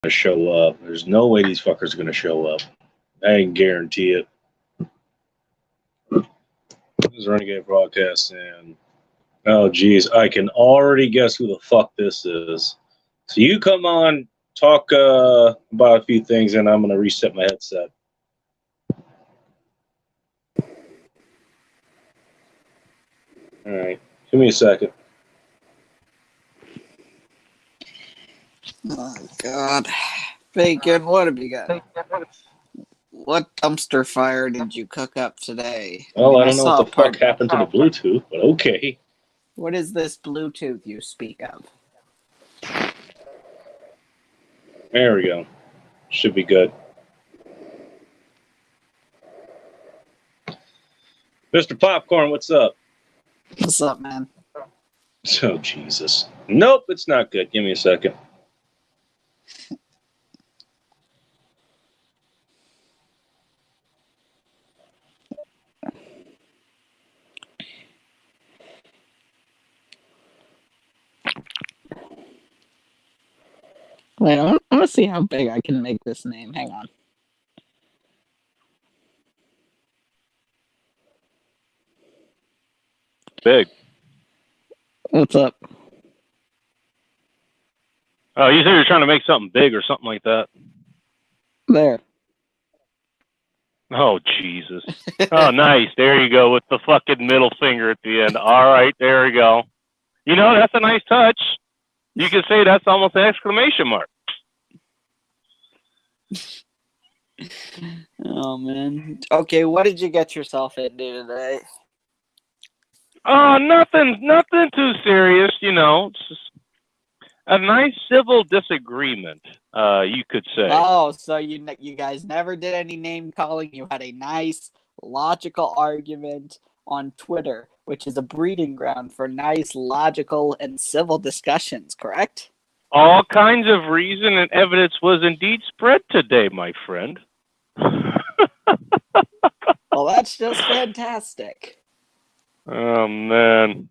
to show up. There's no way these fuckers are going to show up. I can guarantee it. This is Renegade Broadcast, and oh, geez, I can already guess who the fuck this is. So you come on, talk about a few things, and I'm going to reset my headset. All right, give me a second. Oh, God. Bacon, what have you got? What dumpster fire did you cook up today? Well, I don't know what the fuck happened to the Bluetooth, but okay. What is this Bluetooth you speak of? There we go. Should be good. Mr. Popcorn, what's up? What's up, man? Oh, Jesus. Nope, it's not good. Give me a second. Wait, I want to see how big I can make this name. Hang on. Big. What's up? Oh, you said you're trying to make something big or something like that. There. Oh, Jesus. Oh, nice. There you go with the fucking middle finger at the end. All right, there you go. You know, that's a nice touch. You can say that's almost an exclamation mark. Oh, man. Okay, what did you get yourself into today? Oh, nothing too serious, you know. It's just a nice civil disagreement, you could say. Oh, so you guys never did any name calling. You had a nice, logical argument on Twitter, which is a breeding ground for nice, logical, and civil discussions, correct? All kinds of reason and evidence was indeed spread today, my friend. Well, that's just fantastic. Oh, man.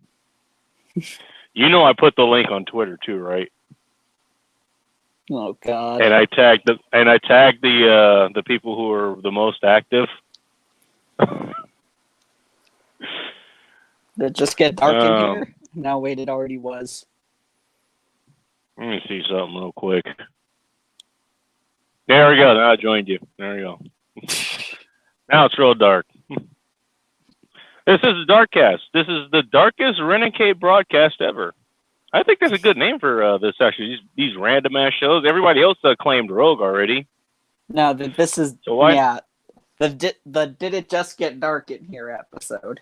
You know I put the link on Twitter too, right? Oh, God. And I tagged the people who are the most active. Did it just get dark in here? No, wait, it already was. Let me see something real quick. There we go. Now I joined you. There we go. Now it's real dark. This is Darkcast. This is the darkest Renegade broadcast ever. I think that's a good name for this, actually. These random ass shows. Everybody else claimed Rogue already. No, this is yeah. The did it just get dark in here episode.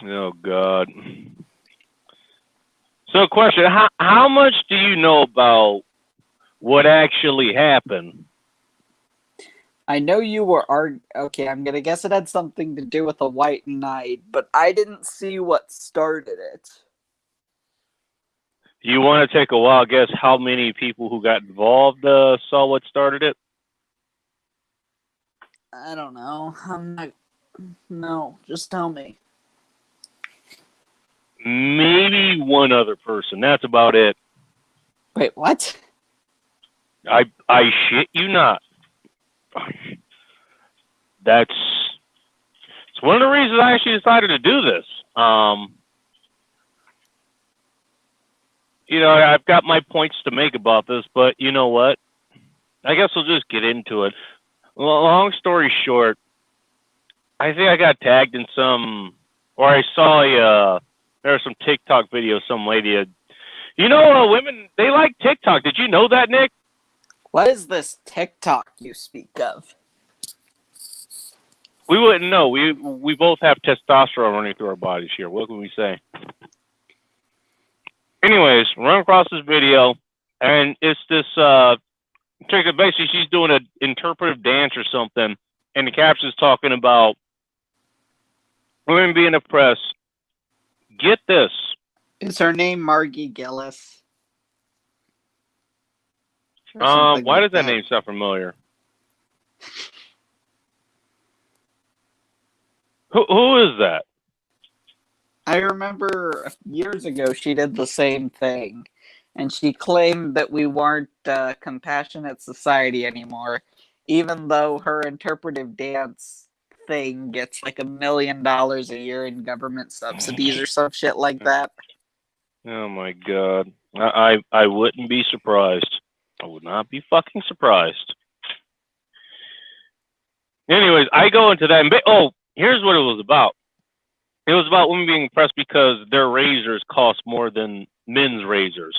Oh, God. So, question: how much do you know about what actually happened? I know you were okay, I'm gonna guess it had something to do with the White Knight, but I didn't see what started it. You want to take a wild guess how many people who got involved saw what started it? I don't know. No, just tell me. Maybe one other person. That's about it. Wait, what? I shit you not. It's one of the reasons I actually decided to do this. You know, I've got my points to make about this, but you know what? I guess we'll just get into it. Long story short, I think I got tagged in I saw there was some TikTok video. Some lady had, women, they like TikTok. Did you know that, Nick? What is this TikTok you speak of? We wouldn't know. We both have testosterone running through our bodies here. What can we say? Anyways, run across this video, and it's this chick that basically she's doing an interpretive dance or something, and the caption's talking about women being oppressed. Get this. Is her name Margie Gillis? Why does that name sound familiar? Who is that? I remember years ago she did the same thing. and she claimed that we weren't a compassionate society anymore, even though her interpretive dance thing gets like $1 million a year in government subsidies or some shit like that. Oh my god. I wouldn't be surprised. I would not be fucking surprised. Anyways, I go into that. Here's what it was about. It was about women being oppressed because their razors cost more than men's razors.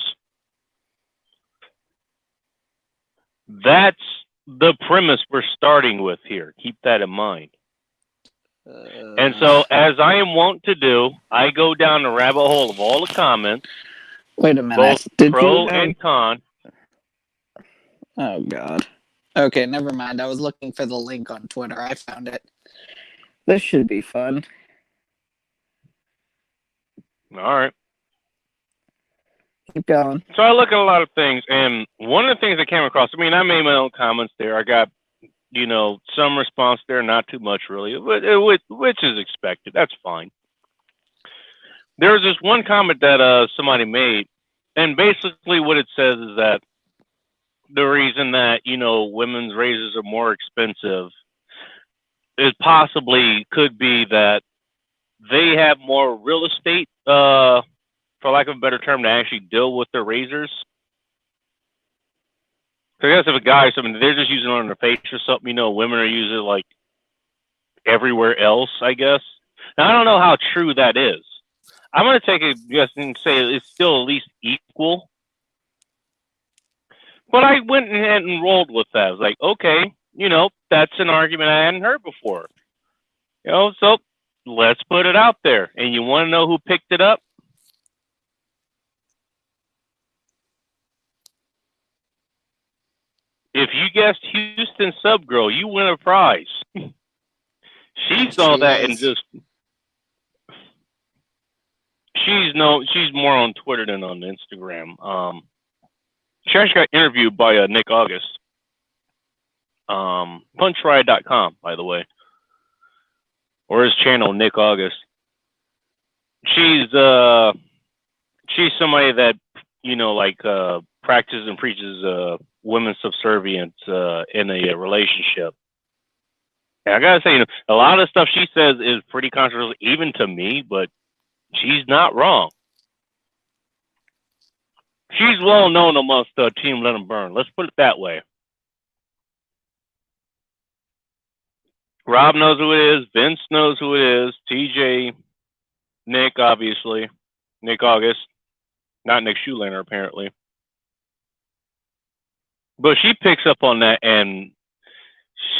That's the premise we're starting with here. Keep that in mind. And so, as I am wont to do, I go down the rabbit hole of all the comments. Wait a minute. Both pro and con. Oh, God. Okay, never mind. I was looking for the link on Twitter. I found it. This should be fun. All right. Keep going. So I look at a lot of things, and one of the things I came across, I made my own comments there. I got, some response there, not too much really, which is expected. That's fine. There was this one comment that somebody made, and basically what it says is that the reason that, women's razors are more expensive is possibly could be that they have more real estate, for lack of a better term, to actually deal with their razors. So I guess if a guy, they're just using it on their face or something, women are using it like everywhere else, I guess. Now, I don't know how true that is. I'm going to take a guess and say it's still at least equal. But I went ahead and rolled with that. I was like, okay, that's an argument I hadn't heard before. So let's put it out there. And you want to know who picked it up? If you guessed Houston Subgirl, you win a prize. She saw that and just... She's more on Twitter than on Instagram. She actually got interviewed by Nick August. Punchride.com, by the way. Or his channel, Nick August. She's somebody that, practices and preaches women's subservience in a relationship. And I gotta say, a lot of the stuff she says is pretty controversial, even to me, but she's not wrong. She's well known amongst Team Let 'Em Burn. Let's put it that way. Rob knows who it is. Vince knows who it is. TJ, Nick, obviously. Nick August. Not Nick Shoelander, apparently. But she picks up on that, and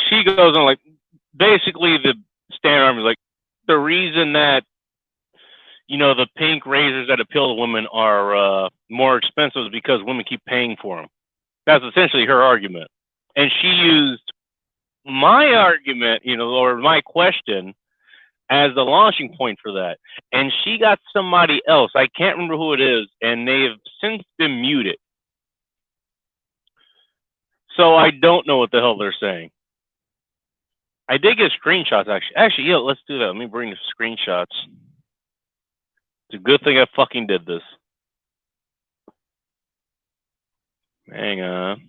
she goes on, basically the standard argument is the reason that, the pink razors that appeal to women are more expensive is because women keep paying for them. That's essentially her argument. And she used my argument, or my question as the launching point for that. And she got somebody else. I can't remember who it is, and they have since been muted. So I don't know what the hell they're saying. I did get screenshots, actually. Actually, yeah, let's do that. Let me bring the screenshots. It's a good thing I fucking did this. Hang on.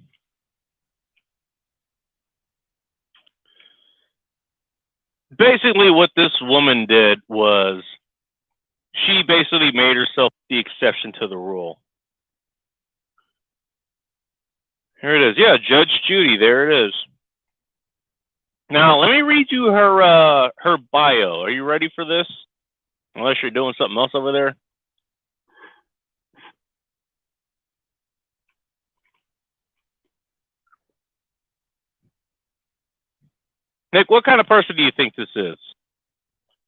Basically, what this woman did was she basically made herself the exception to the rule. Here it is. Yeah, Judge Judy. There it is. Now, let me read you her bio. Are you ready for this? Unless you're doing something else over there. Nick, what kind of person do you think this is?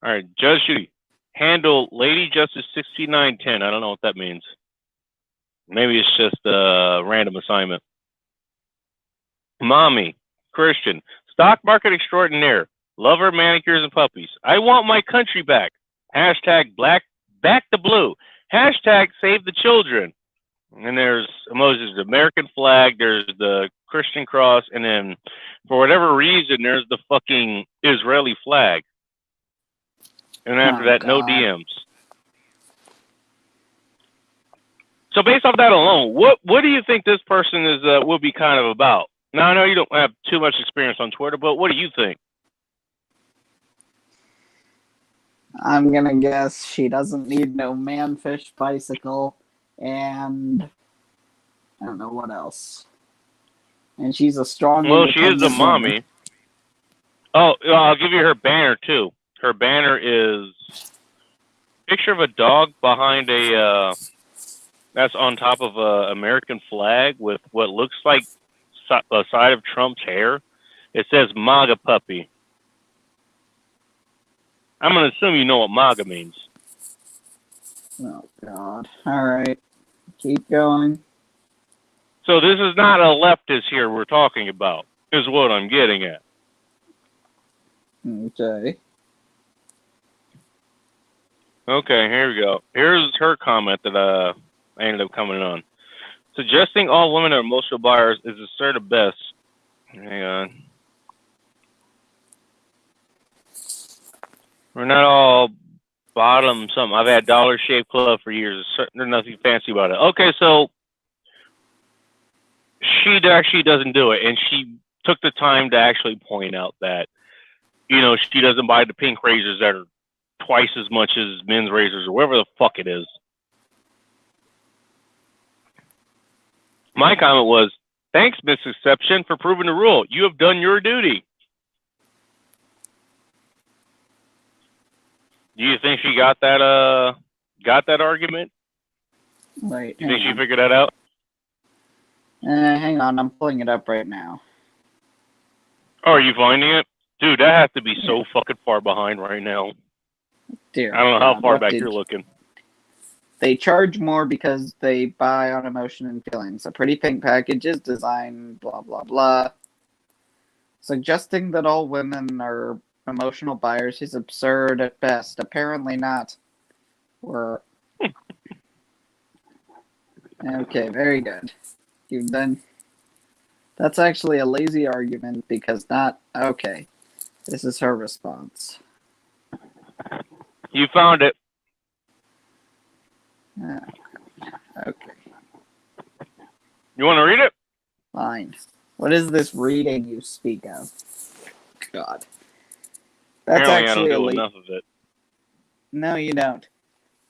All right, Judge Judy. Handle Lady Justice 6910. I don't know what that means. Maybe it's just a random assignment. Mommy, Christian, stock market extraordinaire, lover, manicures, and puppies. I want my country back. Hashtag back the blue. Hashtag save the children. And there's emojis, the American flag, there's the Christian cross, and then for whatever reason, there's the fucking Israeli flag. And after that, God. No DMs. So based off that alone, what do you think this person is will be kind of about? Now I know you don't have too much experience on Twitter, but what do you think? I'm gonna guess she doesn't need no man-fish bicycle, and I don't know what else. And she's a strong, Well, she is a independent woman. mommy. Oh, I'll give you her banner too. Her banner is a picture of a dog behind a that's on top of a American flag with what looks like a side of Trump's hair. It says MAGA puppy. I'm gonna assume you know what MAGA means. Oh God! All right, keep going. So this is not a leftist here we're talking about, is what I'm getting at. Okay. Okay, here we go. Here's her comment that I ended up coming on. Suggesting all women are emotional buyers is assertive best. Hang on. We're not all bottom something. I've had Dollar Shave Club for years. There's nothing fancy about it. Okay, so she actually doesn't do it, and she took the time to actually point out that, you know, she doesn't buy the pink razors that are twice as much as men's razors or whatever the fuck it is. My comment was, thanks, Miss Exception, for proving the rule. You have done your duty. Do you think she got that argument? Wait, You think she figured that out? hang on, I'm pulling it up right now. Oh, are you finding it? Dude, that has to be so fucking far behind right now. Dear I don't know God, how far back you're looking. They charge more because they buy on emotion and feelings. A pretty pink package is designed, blah, blah, blah. Suggesting that all women are emotional buyers is absurd at best. Apparently not. We're... Okay, very good. You've done... That's actually a lazy argument because not... Okay. This is her response. You found it. Okay. You want to read it? Fine. What is this reading you speak of? God. That's Apparently actually I don't do enough of it. No, you don't.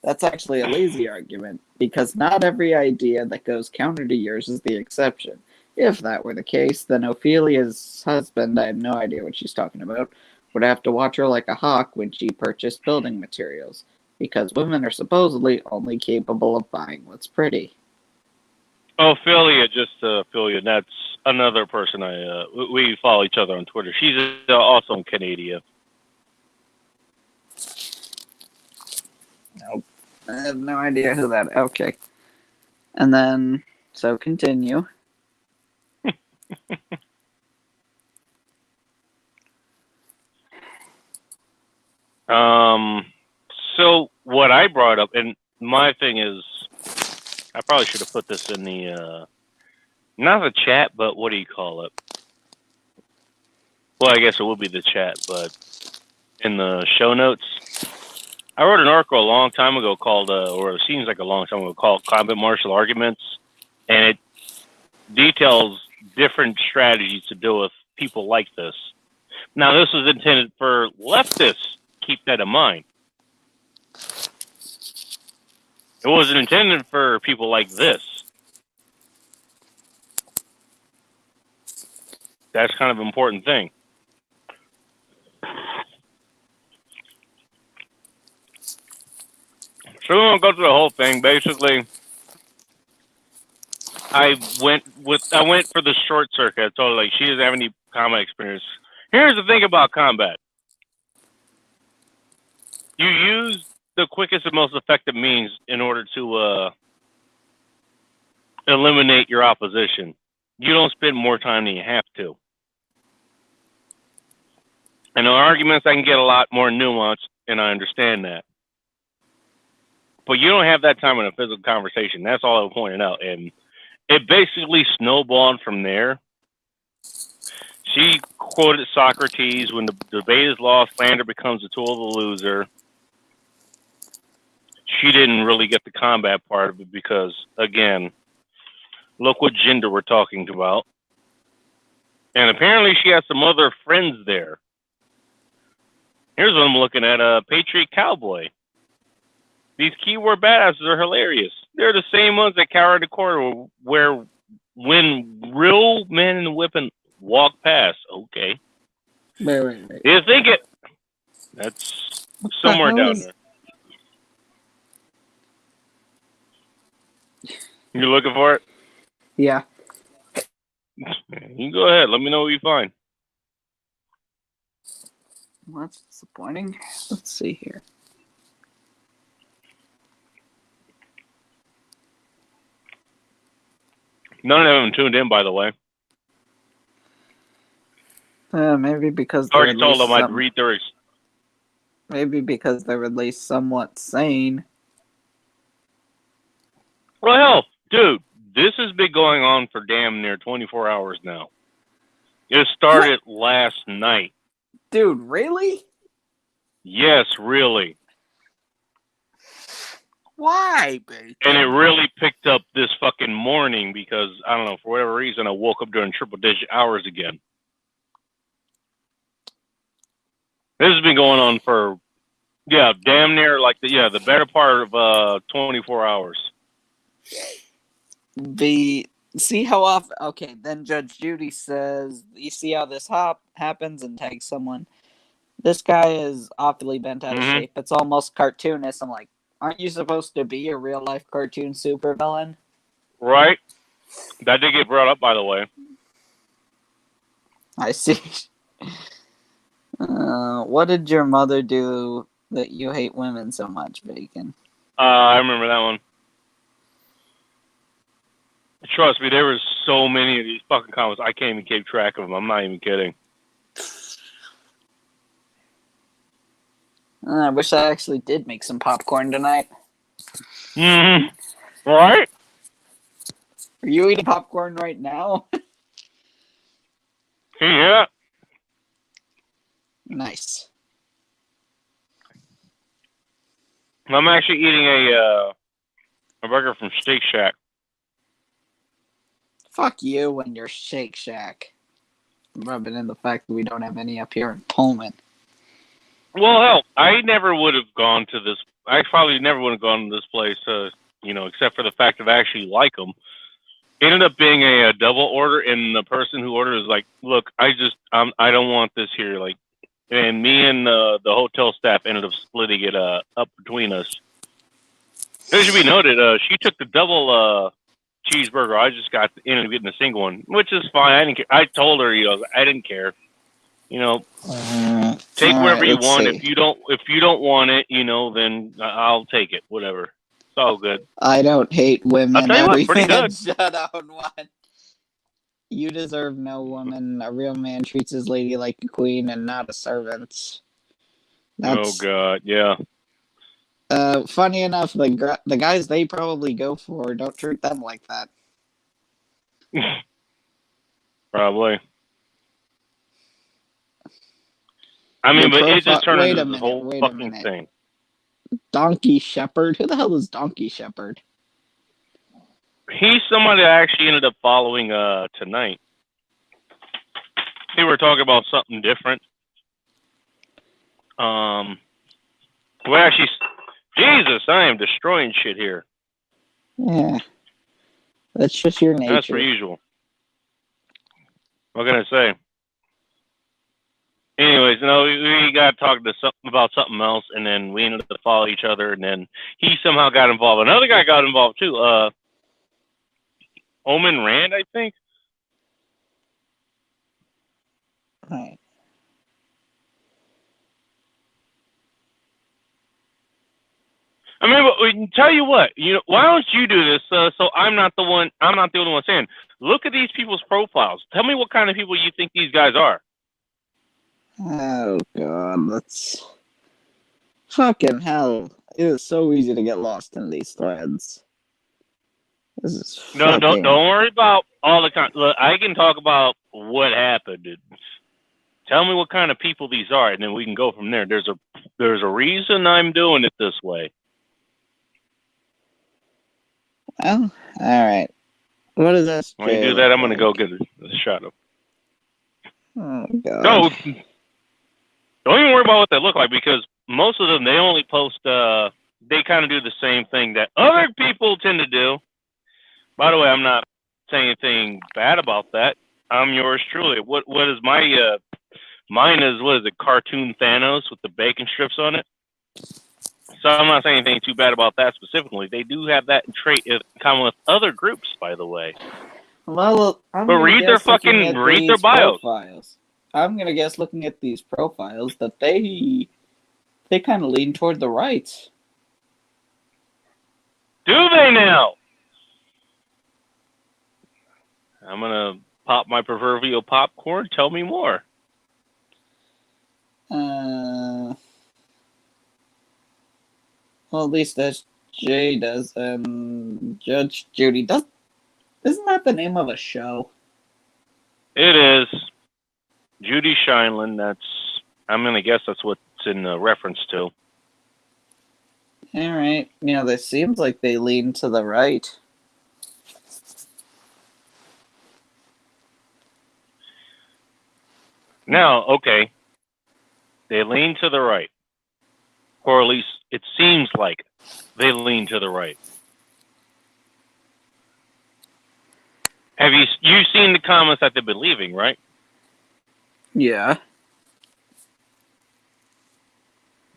That's actually a lazy argument, because not every idea that goes counter to yours is the exception. If that were the case, then Ophelia's husband, I have no idea what she's talking about, would have to watch her like a hawk when she purchased building materials, because women are supposedly only capable of buying what's pretty. Ophelia, Ophelia, that's another person we follow each other on Twitter. She's also in Canada. Nope. I have no idea who that is. Okay. And then, so continue. So what I brought up, and my thing is, I probably should have put this in the, not the chat, but what do you call it? Well, I guess it would be the chat, but in the show notes. I wrote an article a long time ago called, or it seems like a long time ago, called Combat Martial Arguments, and it details different strategies to deal with people like this. Now, this was intended for leftists. Keep that in mind. It wasn't intended for people like this. That's kind of an important thing. So we won't go through the whole thing. Basically, I went for the short circuit. I told her, like, she doesn't have any combat experience. Here's the thing about combat. You use the quickest and most effective means in order to eliminate your opposition. You don't spend more time than you have to. And in arguments, I can get a lot more nuanced, and I understand that. But you don't have that time in a physical conversation. That's all I was pointing out. And it basically snowballed from there. She quoted Socrates, when the debate is lost, slander becomes a tool of the loser. she didn't really get the combat part of it because, again, look what gender we're talking about. And apparently she has some other friends there. Here's what I'm looking at, Patriot Cowboy. These keyword badasses are hilarious. They're the same ones that cower in the corner where when real men in the whipping walk past. Okay. Wait. You think it? That's somewhere down there. You looking for it? Yeah. You go ahead. Let me know what you find. Well, that's disappointing. Let's see here. None of them tuned in, by the way. Maybe because I already told them I'd read their. Maybe because they're at least somewhat sane. Well, hell, dude, this has been going on for damn near 24 hours now. It started last night. Dude, really? Yes, really. Why, baby? And it really picked up this fucking morning because, I don't know, for whatever reason, I woke up during triple-digit hours again. This has been going on for, damn near like the better part of 24 hours. See how often? Okay, then Judge Judy says, "You see how this happens?" and tags someone. This guy is awfully bent out of shape. It's almost cartoonist. I'm like, aren't you supposed to be a real life cartoon supervillain? Right. That did get brought up, by the way. I see. What did your mother do that you hate women so much, Bacon? I remember that one. Trust me, there was so many of these fucking comments. I can't even keep track of them. I'm not even kidding. I wish I actually did make some popcorn tonight. Mm-hmm. All right. Are you eating popcorn right now? Yeah. Nice. I'm actually eating a burger from Shake Shack. Fuck you and your Shake Shack. I'm rubbing in the fact that we don't have any up here in Pullman. Well, hell, I never would have gone to this. I probably never would have gone to this place, except for the fact that I actually like them. It ended up being a double order, and the person who ordered was like, "Look, I don't want this here." Like, and me and the hotel staff ended up splitting it up between us. It should be noted, she took the double cheeseburger. I just ended up getting the single one, which is fine. I didn't care. I told her, I didn't care. Take whatever you want. See. If you don't want it, then I'll take it. Whatever. It's all good. I don't hate women. I'll tell you what, pretty good. Shut on one. You deserve no woman. A real man treats his lady like a queen and not a servant. Oh God, yeah. Funny enough, the guys they probably go for don't treat them like that. Probably. I mean, but it just turned into this whole fucking thing. Donkey Shepherd? Who the hell is Donkey Shepherd? He's somebody I actually ended up following tonight. We were talking about something different. Well, actually, Jesus, I am destroying shit here. Yeah. That's just your nature. That's per usual. What can I say? Anyways, we got talking about something else, and then we ended up following each other, and then he somehow got involved. Another guy got involved too. Omen Rand, I think. Right. I mean, but tell you what, why don't you do this? So I'm not the one. I'm not the only one saying. Look at these people's profiles. Tell me what kind of people you think these guys are. Oh God, that's fucking hell. It is so easy to get lost in these threads. This is don't worry about all the look, I can talk about what happened. Tell me what kind of people these are, and then we can go from there. There's a reason I'm doing it this way. Oh, all right. What does SJ When you do look that, I'm going to like? go get a shot of. Oh God. No, don't even worry about what they look like, because most of them, they only post, they kind of do the same thing that other people tend to do. By the way, I'm not saying anything bad about that. I'm yours truly. What is my, mine is, what is it, cartoon Thanos with the bacon strips on it? So I'm not saying anything too bad about that specifically. They do have that trait in common with other groups, by the way. Well, I'm But gonna read guess looking at their these bios. profiles. I'm gonna guess looking at these profiles that they kind of lean toward the right. Do they now? I'm gonna pop my proverbial popcorn. Tell me more. Well, at least as Jay does, Judge Judy does. Isn't that the name of a show? It is Judy Shineland. I'm gonna guess that's what it's in reference to. All right. Yeah, this seems like they lean to the right. Now, okay, they lean to the right, or at least it seems like they lean to the right. Have you seen the comments that they've been leaving, right? Yeah.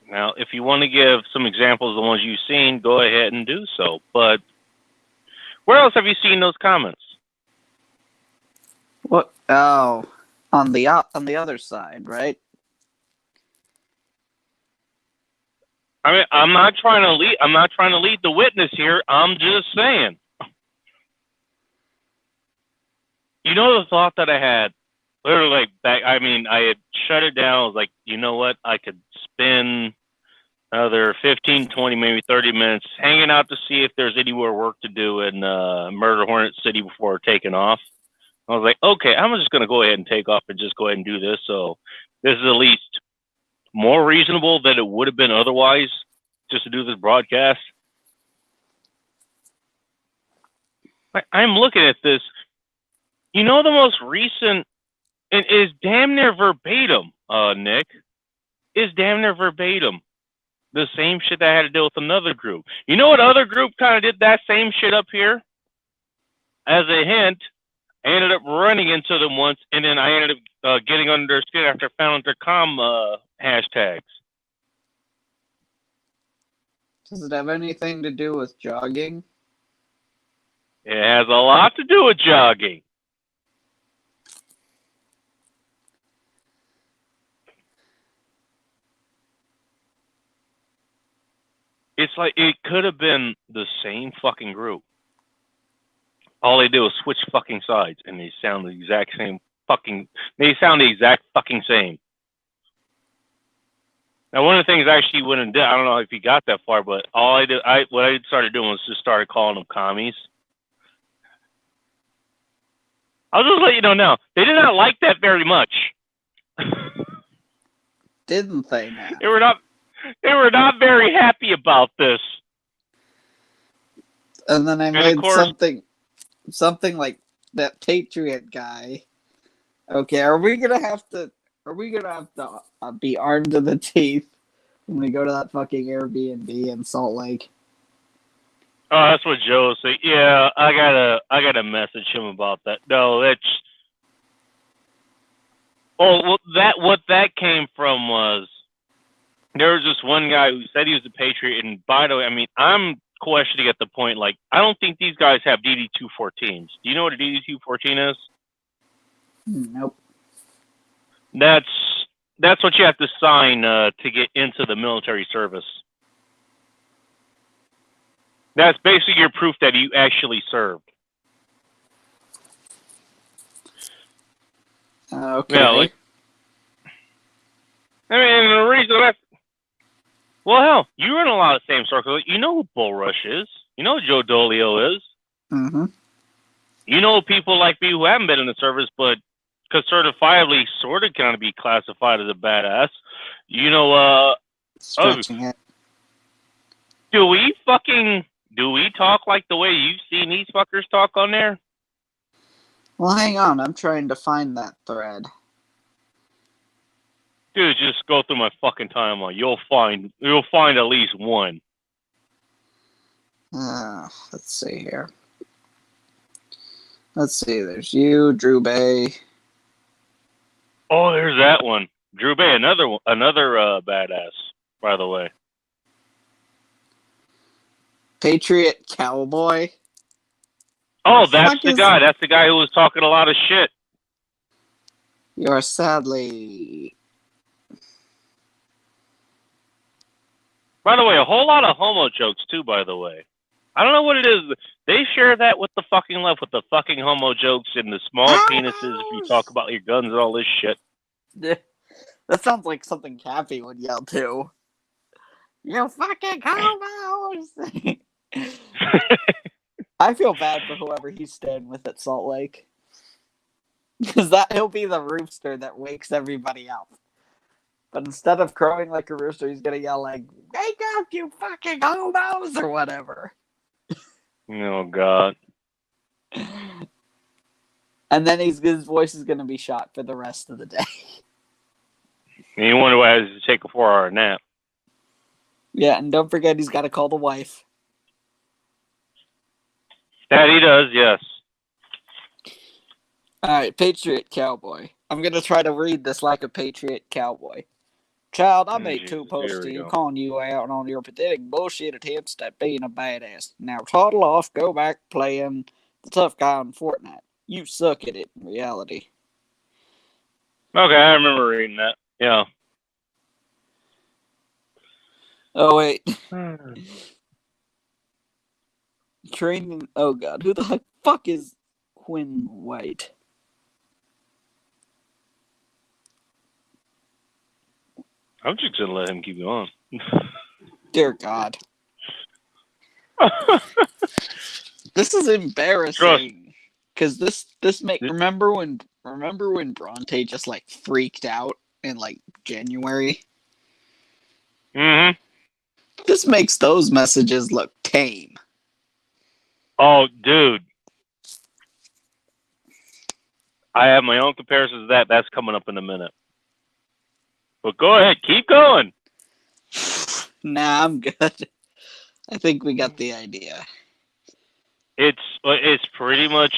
Now, if you want to give some examples of the ones you've seen, go ahead and do so. But where else have you seen those comments? What? Oh, on the other side, right? I mean, I'm not trying to lead the witness here. I'm just saying. You know the thought that I had, literally like back. I mean, I had shut it down. I was like, you know what? I could spend another 15, 20, maybe 30 minutes hanging out to see if there's any more work to do in Murder Hornet City before taking off. I was like, okay, I'm just going to go ahead and take off and just go ahead and do this. So this is at least more reasonable than it would have been otherwise just to do this broadcast. I'm looking at this. You know, the most recent, it is damn near verbatim, Nick, is damn near verbatim the same shit that I had to deal with another group. You know what other group kind of did that same shit up here? As a hint, I ended up running into them once, and then I ended up getting under their skin after I found their hashtags. Does it have anything to do with jogging? It has a lot to do with jogging. It's like it could have been the same fucking group. All they do is switch fucking sides, and they sound the exact same fucking. They sound the exact fucking same. Now, one of the things I actually went and did, I don't know if you got that far, but what I started doing was just started calling them commies. I'll just let you know now. They did not like that very much. Didn't they now? They were not very happy about this. And then I made something like that Patriot guy. Okay, are we gonna have to be armed to the teeth when we go to that fucking Airbnb in Salt Lake? Oh, that's what Joe said. Yeah, I gotta message him about that. No, that's. Oh, well, what that came from was there was this one guy who said he was a Patriot, and by the way, I mean, I'm questioning at the point, like, I don't think these guys have DD-214s. Do you know what a DD-214 is? Nope. That's what you have to sign to get into the military service. That's basically your proof that you actually served. Okay. Yeah, like, I mean, the reason that's, well, hell, you run a lot of the same circles. You know who Bull Rush is. You know who Joe Dolio is. Mm-hmm. You know people like me who haven't been in the service, but could certifiably sort of kind of be classified as a badass. You know, Stretching it. do we fucking do we talk like the way you've seen these fuckers talk on there? Well, hang on. I'm trying to find that thread. Dude, just go through my fucking timeline. You'll find at least one. Let's see here. Let's see. There's you, Drew Bay. Oh, there's that one. Drew Bay, another badass, by the way. Patriot Cowboy. Oh, that's the guy. That's the guy who was talking a lot of shit. You are sadly... By the way, a whole lot of homo jokes, too, by the way. I don't know what it is. They share that with the fucking left, with the fucking homo jokes and the small penises if you talk about your guns and all this shit. That sounds like something Cappy would yell, too. You fucking homos! I feel bad for whoever he's staying with at Salt Lake. Because he'll be the rooster that wakes everybody up. But instead of crowing like a rooster, he's going to yell like, wake up, you fucking homos, or whatever. Oh, God. And then his voice is going to be shot for the rest of the day. And you wonder why he has to take a 4-hour nap. Yeah, and don't forget he's got to call the wife. That he does, yes. Alright, Patriot Cowboy. I'm going to try to read this like a Patriot Cowboy. Child, I made 2 posts to you calling you out on your pathetic bullshit attempts at being a badass. Now toddle off, go back playing the tough guy on Fortnite. You suck at it in reality. Okay, I remember reading that. Yeah. Oh, wait. Training. Oh, God. Who the fuck is Quinn White? I'm just going to let him keep going. Dear God. This is embarrassing. Because remember when Bronte just like freaked out in like January? Mm-hmm. This makes those messages look tame. Oh, dude. I have my own comparisons to that. That's coming up in a minute. But go ahead. Keep going. Nah, I'm good. I think we got the idea. It's pretty much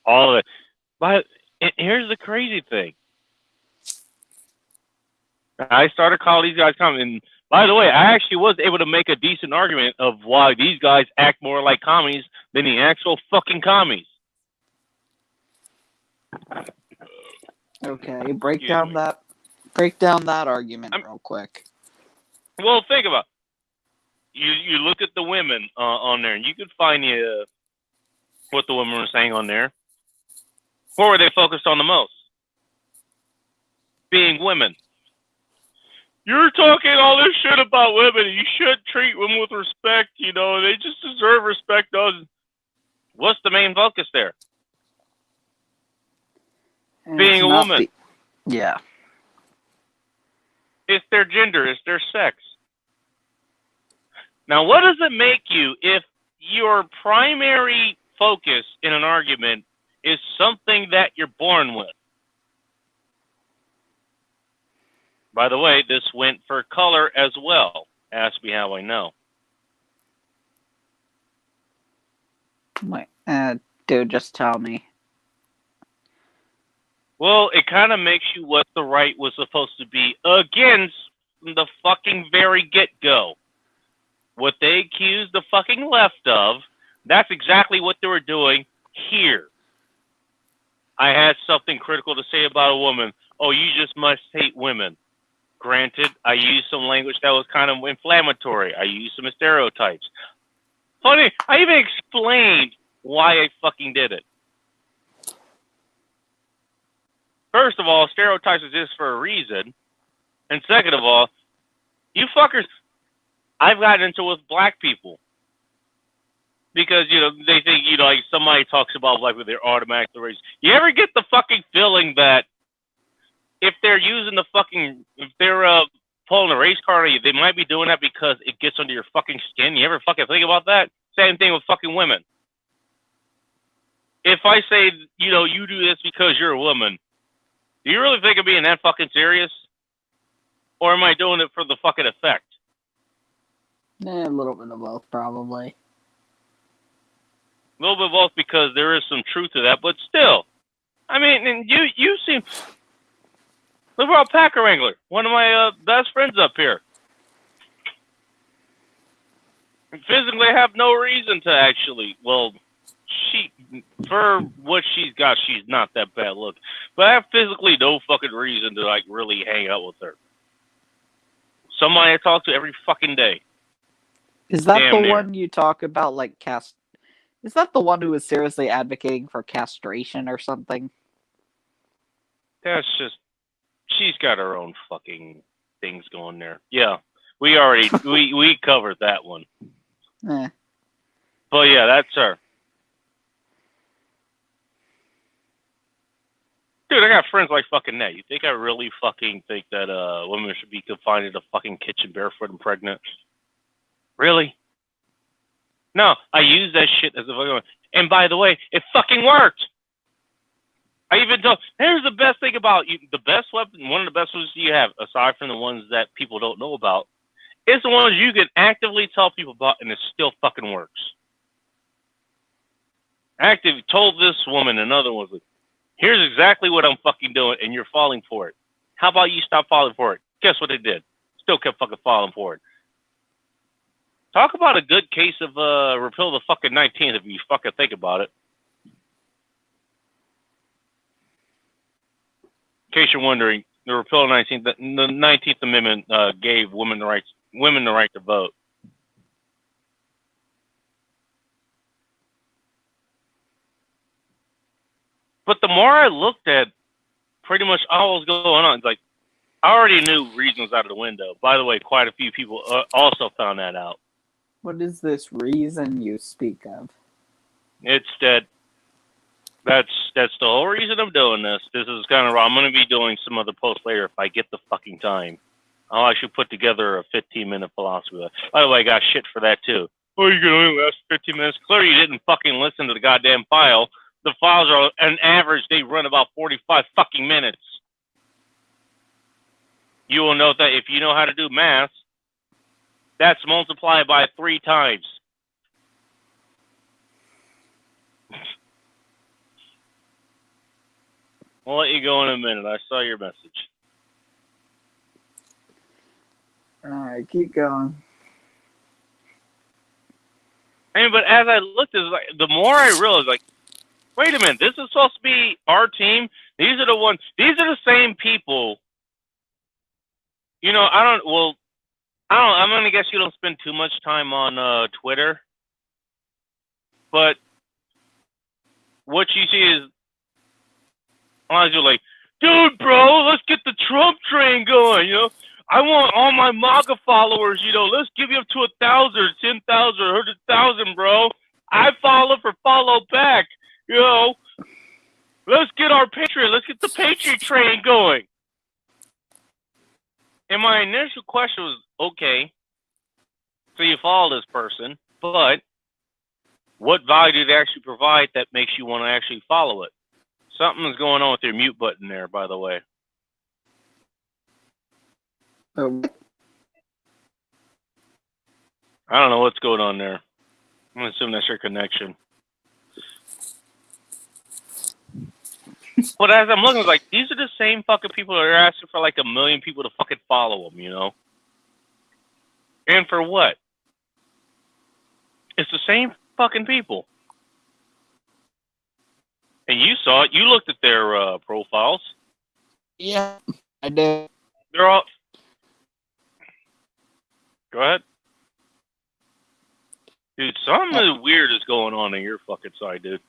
all of it. But here's the crazy thing. I started calling these guys commies. And by the way, I actually was able to make a decent argument of why these guys act more like commies than the actual fucking commies. Okay, break down that argument real quick. Well, think about it. You look at the women on there, and you could find what the women were saying on there. What were they focused on the most? Being women. You're talking all this shit about women. You should treat women with respect. You know, they just deserve respect. What's the main focus there? And being a woman. Yeah. It's their gender. It's their sex. Now, what does it make you if your primary focus in an argument is something that you're born with? By the way, this went for color as well. Ask me how I know. Wait, dude, just tell me. Well, it kind of makes you what the right was supposed to be against from the fucking very get-go. What they accused the fucking left of, that's exactly what they were doing here. I had something critical to say about a woman. Oh, you just must hate women. Granted, I used some language that was kind of inflammatory. I used some stereotypes. Funny, I even explained why I fucking did it. First of all, stereotypes exist for a reason. And second of all, you fuckers, I've gotten into with black people. Because, you know, they think, you know, like somebody talks about black people, they're automatically racist. You ever get the fucking feeling that if they're using the fucking, if they're pulling a race card on you, they might be doing that because it gets under your fucking skin. You ever fucking think about that? Same thing with fucking women. If I say, you do this because you're a woman, do you really think of being that fucking serious? Or am I doing it for the fucking effect? A little bit of both, probably. A little bit of both because there is some truth to that, but still. I mean, and you seem... Look about Packer Wrangler, one of my best friends up here. Physically have no reason to actually, for what she's got, she's not that bad look. But I have physically no fucking reason to, really hang out with her. Somebody I talk to every fucking day. Is that the one you talk about, is that the one who was seriously advocating for castration or something? That's just, she's got her own fucking things going there. Yeah, we already, we covered that one. But yeah, that's her. Dude, I got friends like fucking that. You think I really fucking think that women should be confined in a fucking kitchen barefoot and pregnant? Really? No, I use that shit as a fucking... And by the way, it fucking worked! I even told... Here's the best thing about you. The best weapon, one of the best ones you have, aside from the ones that people don't know about, is the ones you can actively tell people about and it still fucking works. I told this woman, another one, was like, here's exactly what I'm fucking doing, and you're falling for it. How about you stop falling for it? Guess what they did? Still kept fucking falling for it. Talk about a good case of repeal the fucking 19th if you fucking think about it. In case you're wondering, the repeal of the 19th Amendment gave women the right to vote. But the more I looked at pretty much all was going on, I already knew reason was out of the window. By the way, quite a few people also found that out. What is this reason you speak of? It's that that's the whole reason I'm doing this. This is kind of, I'm going to be doing some other posts later if I get the fucking time. I'll actually put together a 15-minute philosophy. By the way, I got shit for that too. Oh, you can only last 15 minutes? Clearly you didn't fucking listen to the goddamn file. The files are, on average, they run about 45 fucking minutes. You will note that if you know how to do math, that's multiplied by 3 times. I'll let you go in a minute. I saw your message. Alright, keep going. But as I looked, the more I realized, wait a minute, this is supposed to be our team. These are the same people. I'm going to guess you don't spend too much time on Twitter. But what you see is, a lot of people are like, dude, bro, let's get the Trump train going, I want all my MAGA followers, let's give you up to 1,000, 10,000, 100,000, bro. I follow back, Let's get our Patriot, let's get the Patriot train going. And my initial question was, okay, so you follow this person, but what value do they actually provide that makes you want to actually follow it? Something's going on with your mute button there, by the way. I don't know what's going on there. I'm going to assume that's your connection. But as I'm looking, these are the same fucking people that are asking for 1 million people to fucking follow them, And for what? It's the same fucking people. And you saw it. You looked at their profiles. Yeah, I did. They're all... Go ahead. Dude, something weird is going on your fucking side, dude.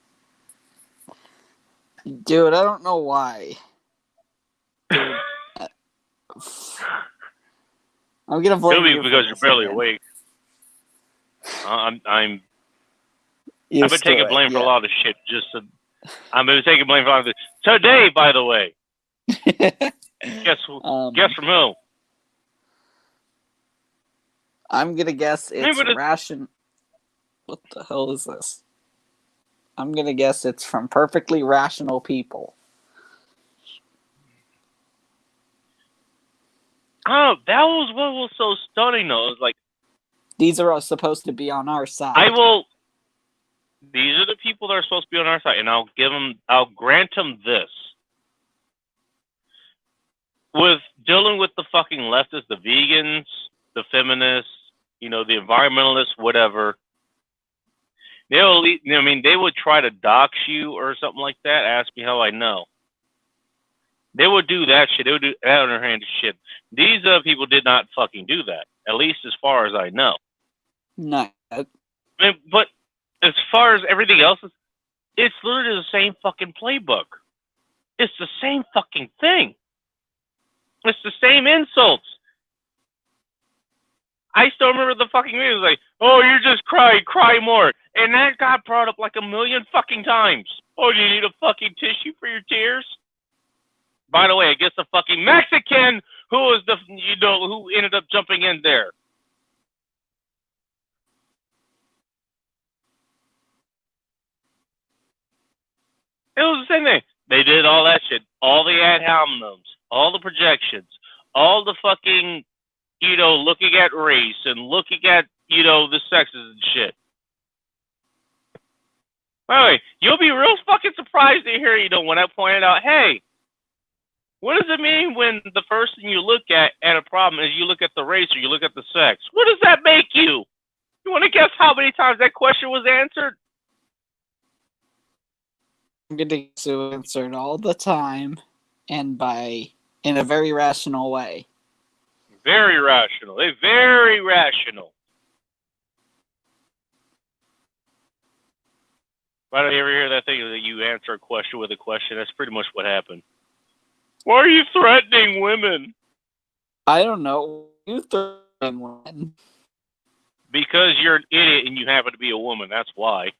Dude, I don't know why. Dude, I'm gonna blame you because you're barely awake. I've been taking blame for a lot of shit. I've been taking blame for a lot of this. Today, by the way. Guess from who? I'm gonna guess it's Maybe ration. What the hell is this? I'm gonna guess it's from perfectly rational people. oh, that was what was so stunning though. It was like, These are all supposed to be on our side. I will. These are the people that are supposed to be on our side, and I'll grant them this. With dealing with the fucking leftists, the vegans, the feminists, the environmentalists, whatever, they would try to dox you or something like that. Ask me how I know. They would do that shit. They would do that underhanded shit. These people did not fucking do that, at least as far as I know. No. But as far as everything else, it's literally the same fucking playbook. It's the same fucking thing. It's the same insults. I still remember the fucking video. It was like, oh, you just cry more. And that got brought up like a million fucking times. Oh, do you need a fucking tissue for your tears? By the way, I guess the fucking Mexican who was who ended up jumping in there. It was the same thing. They did all that shit. All the ad hominems, all the projections, all the fucking, looking at race and looking at, the sexes and shit. By the way, you'll be real fucking surprised to hear, when I pointed out, hey, what does it mean when the first thing you look at a problem is you look at the race or you look at the sex? What does that make you? You want to guess how many times that question was answered? I'm going to guess it was answered all the time and in a very rational way. Very rational. They're very rational. Why do you ever hear that thing that you answer a question with a question? That's pretty much what happened. Why are you threatening women? I don't know. You threatening women? Because you're an idiot and you happen to be a woman. That's why.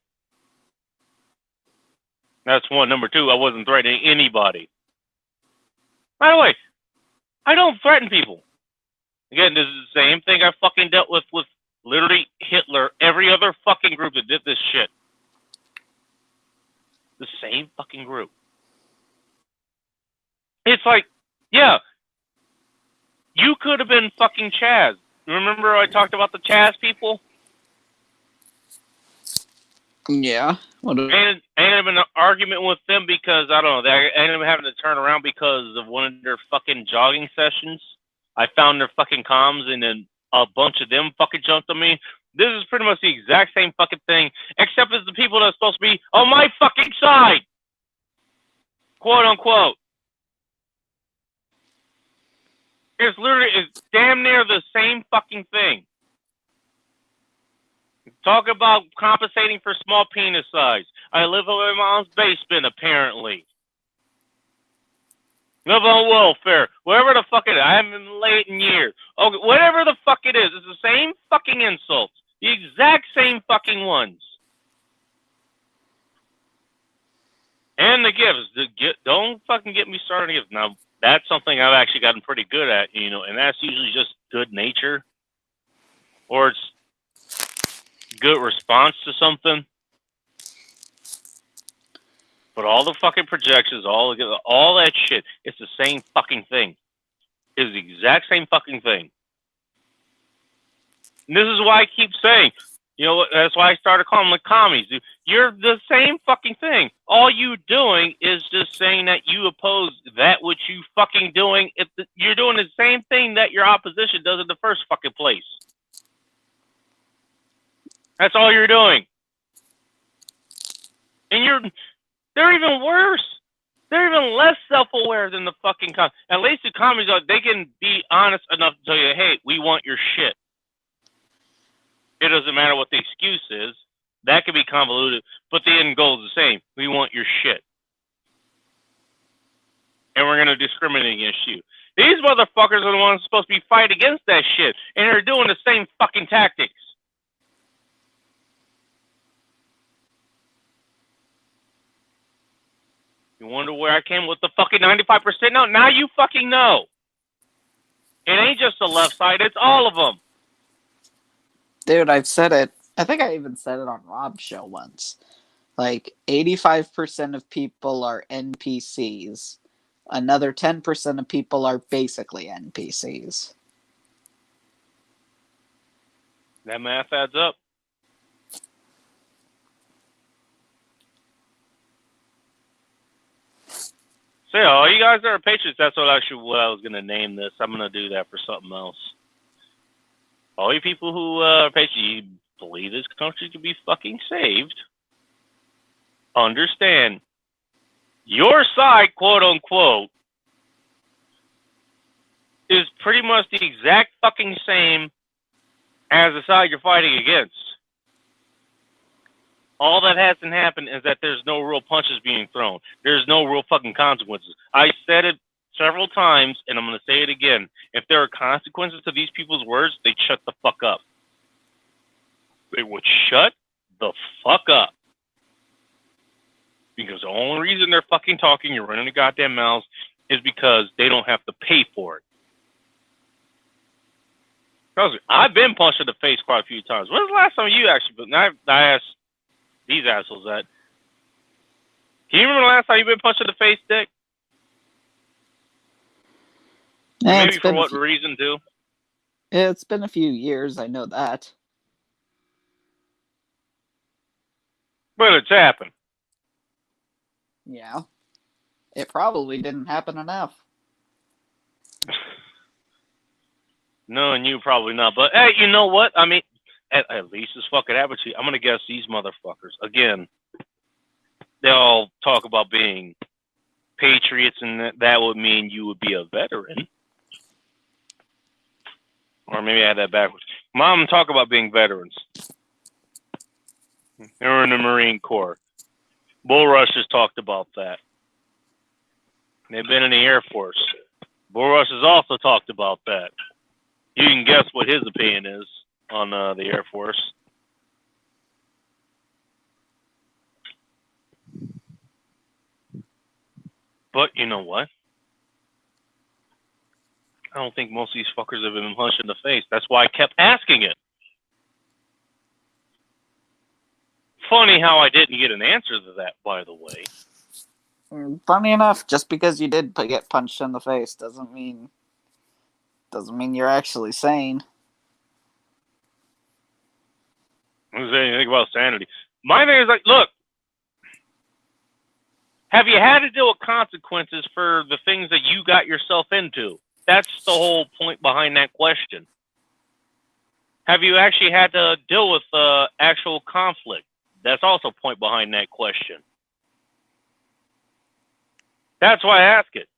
That's one. Number two, I wasn't threatening anybody. By the way, I don't threaten people. Again, this is the same thing I fucking dealt with literally Hitler, every other fucking group that did this shit. The same fucking group. It's like, yeah, you could have been fucking Chaz. Remember I talked about the Chaz people? Yeah. I ended up in an argument with them because, I don't know, I ended up having to turn around because of one of their fucking jogging sessions. I found their fucking comms and then a bunch of them fucking jumped on me. This is pretty much the exact same fucking thing, except it's the people that are supposed to be on my fucking side. Quote unquote. It's damn near the same fucking thing. Talk about compensating for small penis size. I live in my mom's basement, apparently. Live on welfare. Whatever the fuck it is. I haven't been late in years. Okay, whatever the fuck it is. It's the same fucking insults. The exact same fucking ones. And the gifts. Don't fucking get me started on gifts. Now, that's something I've actually gotten pretty good at, and that's usually just good nature. Or it's good response to something. But all the fucking projections, all that shit, it's the same fucking thing. It's the exact same fucking thing. And this is why I keep saying, that's why I started calling them the commies. You're the same fucking thing. All you doing is just saying that you oppose that which you fucking doing. You're doing the same thing that your opposition does in the first fucking place. That's all you're doing. And they're even worse. They're even less self-aware than the fucking commies. At least the commies, they can be honest enough to tell you, hey, we want your shit. It doesn't matter what the excuse is. That could be convoluted, but the end goal is the same. We want your shit. And we're going to discriminate against you. These motherfuckers are the ones supposed to be fighting against that shit, and they're doing the same fucking tactics. You wonder where I came with the fucking 95% no? Now you fucking know. It ain't just the left side, it's all of them. Dude, I've said it. I think I even said it on Rob's show once. Like, 85% of people are NPCs. Another 10% of people are basically NPCs. That math adds up. So, yeah, all you guys that are patriots, that's what I was going to name this. I'm going to do that for something else. All you people who are patriots, you believe this country could be fucking saved, understand your side, quote unquote, is pretty much the exact fucking same as the side you're fighting against. All that hasn't happened is that there's no real punches being thrown. There's no real fucking consequences. I said it several times, and I'm going to say it again. If there are consequences to these people's words, they'd shut the fuck up. They would shut the fuck up. Because the only reason they're fucking talking, you're running the goddamn mouths, is because they don't have to pay for it. I've been punched in the face quite a few times. When's the last time you actually... I asked these assholes that. Can you remember the last time you've been punched in the face, Dick? Yeah, maybe for what reason, too? It's been a few years, I know that. But it's happened. Yeah. It probably didn't happen enough. No, and you probably not. But, hey, you know what? I mean, at least it's fucking happened to you. I'm going to guess these motherfuckers. Again, they all talk about being patriots, and that would mean you would be a veteran. Or maybe I had that backwards. Mom, talk about being veterans. They were in the Marine Corps. Bull Rush has talked about that. They've been in the Air Force. Bull Rush has also talked about that. You can guess what his opinion is on the Air Force. But you know what? I don't think most of these fuckers have been punched in the face. That's why I kept asking it. Funny how I didn't get an answer to that, by the way. Funny enough, just because you did get punched in the face doesn't mean you're actually sane. I don't say anything about sanity. My thing is like, look, have you had to deal with consequences for the things that you got yourself into? That's the whole point behind that question. Have you actually had to deal with actual conflict? That's also a point behind that question. That's why I ask it.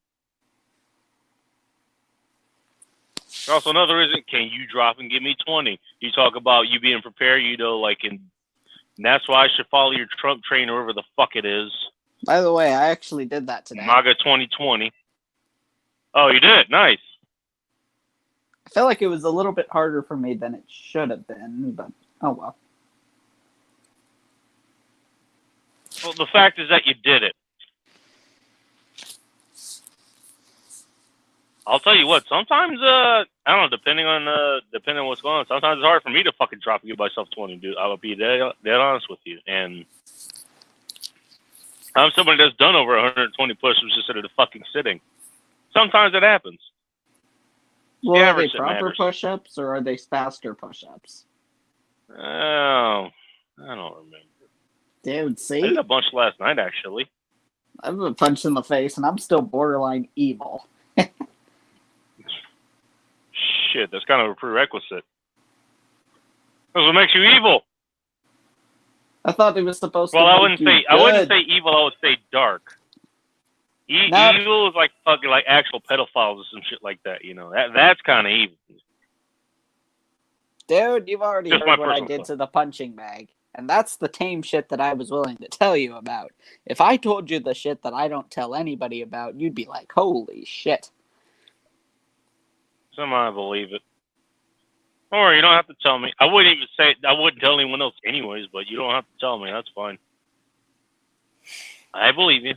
Also, another reason, can you drop and give me 20? You talk about you being prepared, and that's why I should follow your Trump train or wherever the fuck it is. By the way, I actually did that today. MAGA 2020. Oh, you did? Nice. I feel like it was a little bit harder for me than it should have been, but oh well. Well, the fact is that you did it. I'll tell you what, sometimes, I don't know, depending on what's going on, sometimes it's hard for me to fucking drop and give myself 20, dude. I will be dead honest with you. And I'm somebody that's done over 120 push-ups just instead of fucking sitting. Sometimes it happens. Well, are they proper push-ups or are they faster push-ups? Oh, I don't remember. Dude, see? I did a bunch last night, actually. I've been punched in the face, and I'm still borderline evil. Shit, that's kind of a prerequisite. That's what makes you evil. I thought it was supposed to. Well, I wouldn't say evil. I would say dark. Evil is like fucking like actual pedophiles or some shit like that. You know, that's kind of evil. Dude, you've already heard what I did to the punching bag, and that's the tame shit that I was willing to tell you about. If I told you the shit that I don't tell anybody about, you'd be like, "Holy shit!" Somehow I believe it. Or you don't have to tell me. I wouldn't even say it. I wouldn't tell anyone else anyways, but you don't have to tell me. That's fine. I believe you.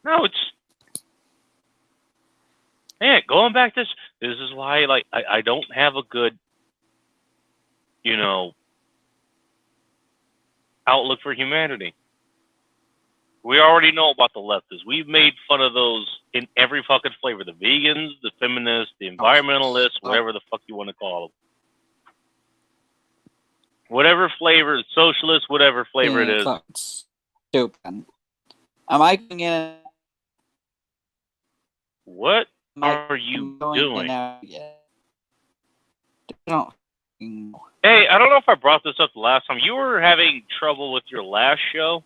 No, it's... Man, going back to this... This is why, like, I don't have a good, you know, outlook for humanity. We already know about the leftists. We've made fun of those in every fucking flavor. The vegans, the feminists, the environmentalists, whatever the fuck you want to call them. Whatever flavor, socialist, whatever flavor it is. Stupid. Am I going in? What are you doing? Don't. Hey, I don't know if I brought this up the last time. You were having trouble with your last show.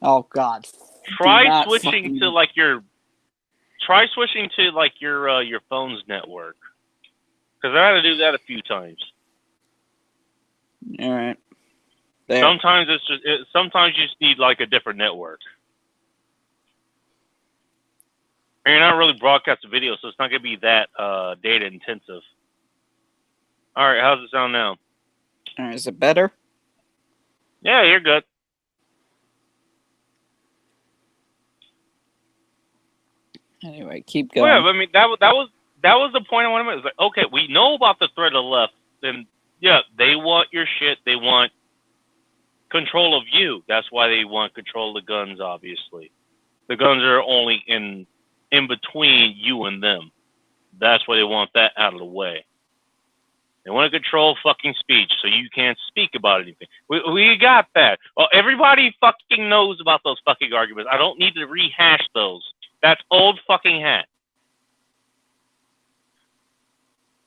Oh God. Try switching to like your phone's network. Because I had to do that a few times. All right. There. Sometimes sometimes you just need like a different network. And you're not really broadcasting video, so it's not gonna be that data intensive. All right, how's it sound now? All right, is it better? Yeah, you're good. Anyway, keep going. Well, yeah, I mean that was the point I wanted to make. It's like, okay, we know about the threat of the left, and yeah, they want your shit. They want control of you. That's why they want control of the guns. Obviously, the guns are only in between you and them. That's why they want that out of the way. They want to control fucking speech, so you can't speak about anything. We got that. Well, everybody fucking knows about those fucking arguments. I don't need to rehash those. That's old fucking hat.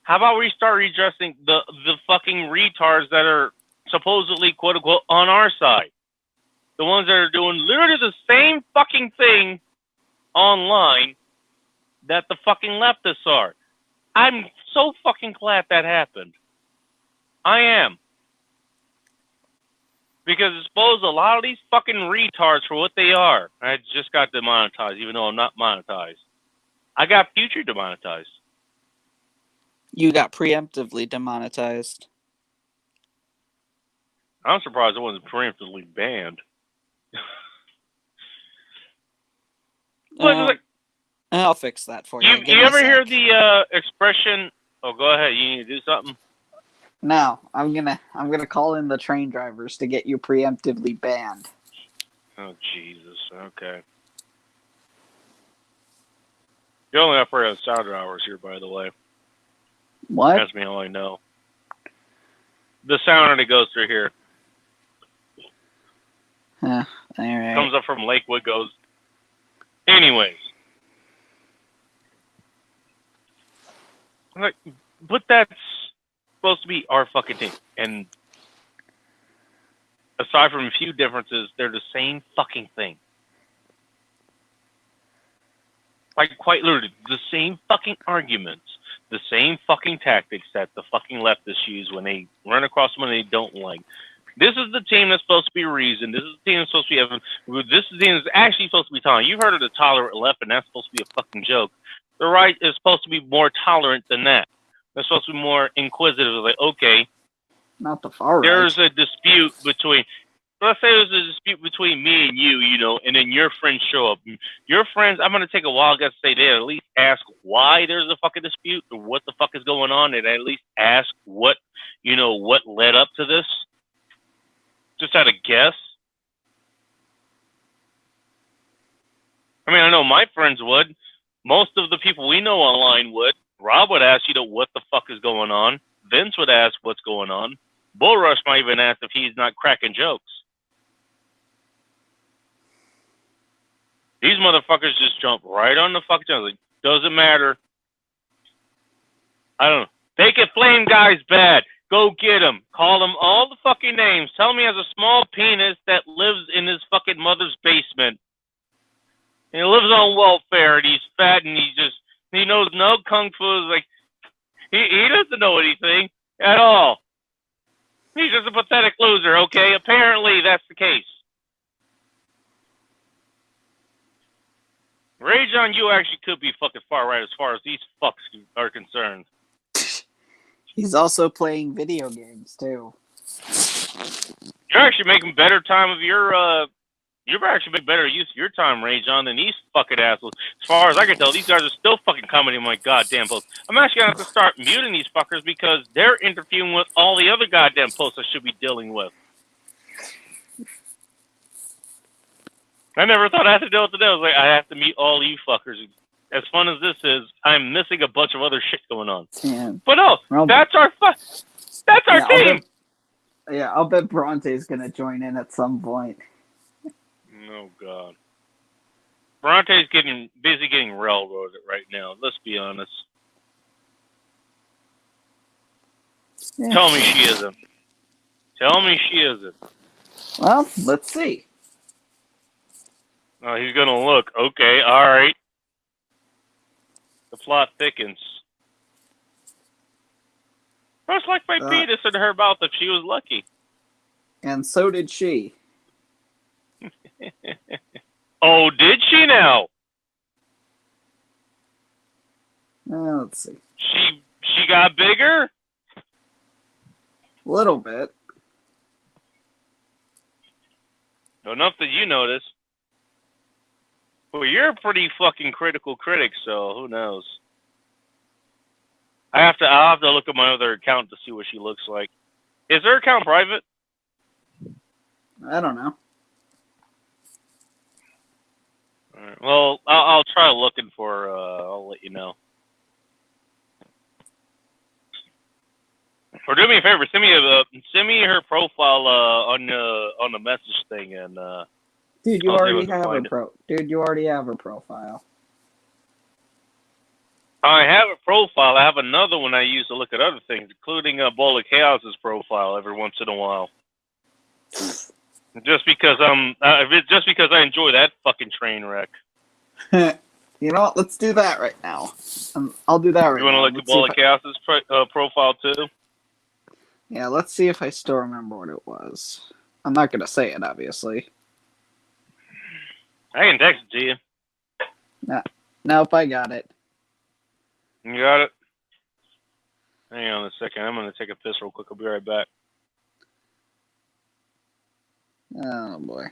How about we start redressing the fucking retards that are supposedly, quote unquote, on our side? The ones that are doing literally the same fucking thing online that the fucking leftists are. I'm so fucking glad that happened. I am. Because I suppose a lot of these fucking retards for what they are. I just got demonetized, even though I'm not monetized. I got future demonetized. You got preemptively demonetized. I'm surprised it wasn't preemptively banned. Like, I'll fix that for you. You ever hear the expression? Oh, go ahead. You need to do something. No, I'm gonna call in the train drivers to get you preemptively banned. Oh Jesus! Okay. You only operate on sounder hours here, by the way. What? That's me all I know. The sounder that goes through here. All right. Comes up from Lakewood, goes. Anyways. Like, but that's supposed to be our fucking thing. And aside from a few differences, they're the same fucking thing. Like, quite literally, the same fucking arguments, the same fucking tactics that the fucking leftists use when they run across someone they don't like. This is the team that's supposed to be reason. This is the team that's supposed to be having. This is the team that's actually supposed to be tolerant. You've heard of the tolerant left, and that's supposed to be a fucking joke. The right is supposed to be more tolerant than that. They're supposed to be more inquisitive. Like, okay, not the far right. There's a dispute between. Let's say there's a dispute between me and you, and then your friends show up. Your friends, I'm going to take a wild guess to say they at least ask why there's a fucking dispute or what the fuck is going on. And at least ask what led up to this. Just out of guess. I mean, I know my friends would. Most of the people we know online would. Rob would ask, what the fuck is going on. Vince would ask what's going on. Bull Rush might even ask if he's not cracking jokes. These motherfuckers just jump right on the fucking channel. Like, doesn't matter. I don't know. They can flame guys bad. Go get him. Call him all the fucking names. Tell him he has a small penis that lives in his fucking mother's basement. And he lives on welfare and he's fat and he knows no kung fu. Like, he doesn't know anything at all. He's just a pathetic loser, okay? Apparently that's the case. Rage on You actually could be fucking far right as far as these fucks are concerned. He's also playing video games, too. You're actually making better time of your You're actually making better use of your time, Ray John, than these fucking assholes. As far as I can tell, these guys are still fucking commenting on my goddamn posts. I'm actually going to have to start muting these fuckers because they're interfering with all the other goddamn posts I should be dealing with. I never thought I had to deal with it. I was like, I have to meet all you fuckers. As fun as this is, I'm missing a bunch of other shit going on. Yeah. But no, that's our team! I'll bet Bronte's going to join in at some point. Oh, God. Bronte's getting busy getting railroaded right now. Let's be honest. Yeah. Tell me she isn't. Tell me she isn't. Well, let's see. Oh, he's gonna look. Okay, all right. The plot thickens. Much like my penis in her mouth if she was lucky. And so did she. Oh, did she now? Let's see. She got bigger? A little bit. Enough that you notice. Well, you're a pretty fucking critical critic, so who knows? I'll have to look at my other account to see what she looks like. Is her account private? I don't know. All right. Well, I'll try looking for her. I'll let you know. Or do me a favor, send me her profile on the message thing, and dude, you already have her profile. I have a profile. I have another one I use to look at other things, including Bola Chaos's profile every once in a while. Just because I enjoy that fucking train wreck. You know what? Let's do that right now. I'll do that right now. You want to look at Bola Chaos's profile too? Yeah, let's see if I still remember what it was. I'm not going to say it, obviously. I can text it to you. Nope, I got it. You got it? Hang on a second. I'm going to take a piss real quick. I'll be right back. Oh, boy.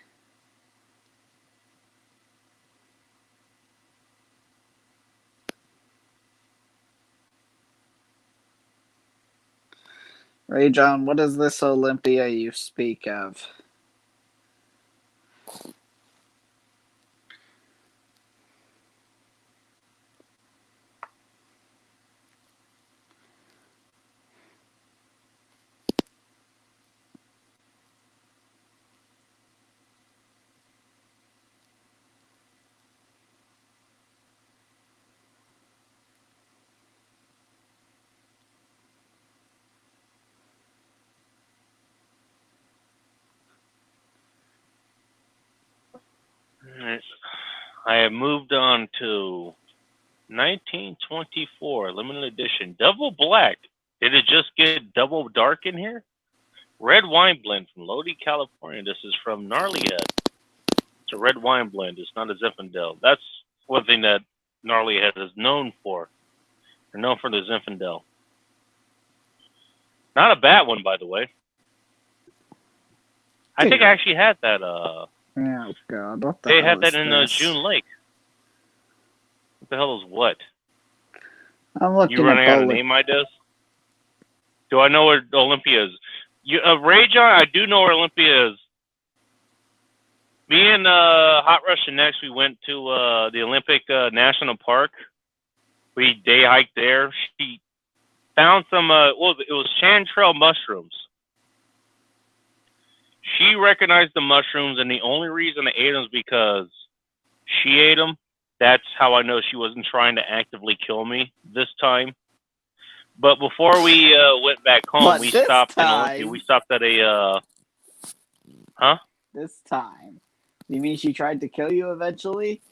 Ray John, what is this Olympia you speak of? I have moved on to 1924 limited edition double black. Did it just get double dark in here? Red wine blend from Lodi, California. This is from Gnarlyhead. It's a red wine blend. It's not a Zinfandel. That's one thing that Gnarlyhead is known for. They're known for the Zinfandel. Not a bad one, by the way. I think I actually had that. Oh God! What the they hell had that is in this? June Lake. What the hell is what? I'm looking. You running out of name ideas? Do I know where Olympia is? Ray John, I do know where Olympia is. Me and Hot Rush and Next, we went to the Olympic National Park. We day hiked there. She found some. It was chanterelle mushrooms. She recognized the mushrooms, and the only reason I ate them is because she ate them. That's how I know she wasn't trying to actively kill me this time. But before we went back home, we stopped in Olympia. We stopped at a. This time, you mean she tried to kill you eventually?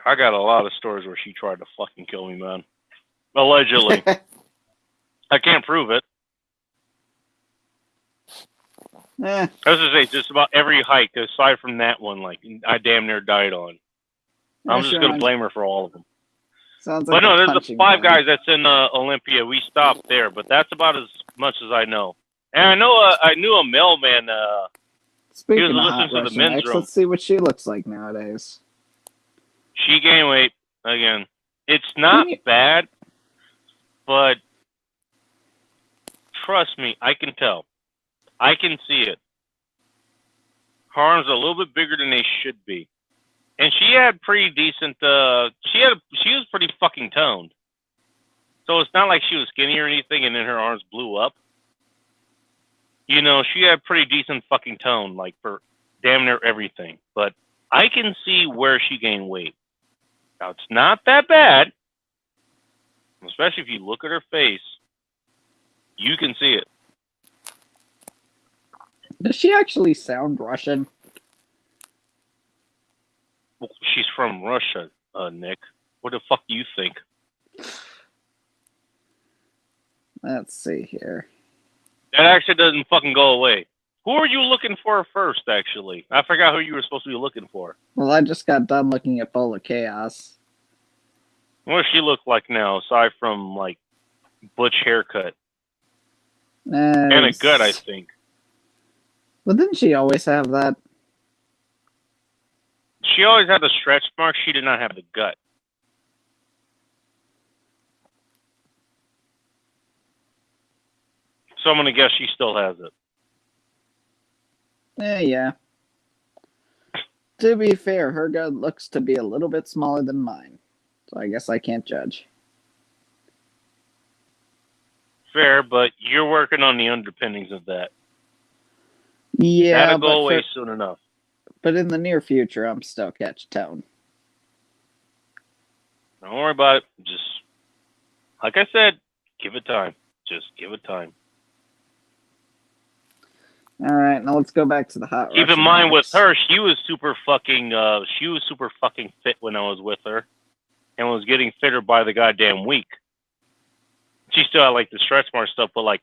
I got a lot of stories where she tried to fucking kill me, man. Allegedly. I can't prove it. I was gonna say just about every hike aside from that one, like I damn near died on. I'm just gonna blame her for all of them. Sounds like but no, there's the Five Guys that's in Olympia. We stopped there, but that's about as much as I know. And I knew a mailman He was Speaking of hot listening to the Russian men's X, room. let's see what she looks like nowadays. She gained weight again. It's not bad, but trust me, I can tell. I can see it. Her arms are a little bit bigger than they should be. And she had pretty decent, she was pretty fucking toned. So it's not like she was skinny or anything and then her arms blew up. You know, she had pretty decent fucking tone, like for damn near everything. But I can see where she gained weight. Now, it's not that bad. Especially if you look at her face. You can see it. Does she actually sound Russian? Well, she's from Russia, Nick. What the fuck do you think? Let's see here. That accent doesn't fucking go away. Who are you looking for first, actually? I forgot who you were supposed to be looking for. Well, I just got done looking at Full of Chaos. What does she look like now, aside from, like, butch haircut? And a gut, I think. Well, didn't she always have that? She always had the stretch marks. She did not have the gut. So I'm going to guess she still has it. Yeah. To be fair, her gut looks to be a little bit smaller than mine. So I guess I can't judge. Fair, but you're working on the underpinnings of that. Yeah, that'll go away soon enough. But in the near future, I'm still catch tone. Don't worry about it. Just, like I said, give it time. Just give it time. All right, now let's go back to the hot. Keep in mind with her, she was super fucking fit when I was with her, and was getting fitter by the goddamn week. She still had like the stretch mark stuff, but like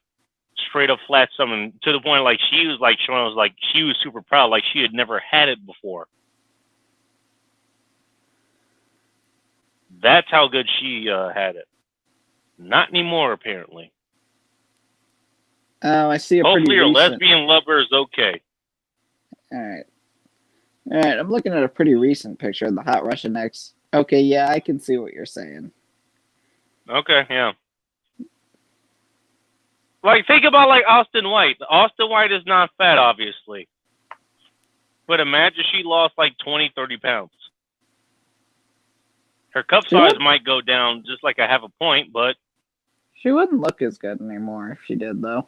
straight up flat stomach to the point like she was like showing, I was like she was super proud, like she had never had it before. That's how good she had it. Not anymore, apparently. Oh, I see a Hopefully pretty your recent... lesbian lover is okay. All right, I'm looking at a pretty recent picture of the hot Russian X. Okay, yeah, I can see what you're saying. Okay, yeah. Like, think about, like, Austin White. Austin White is not fat, obviously. But imagine she lost, like, 20, 30 pounds. Her cup size might go down just like a half a point, but... She wouldn't look as good anymore if she did, though.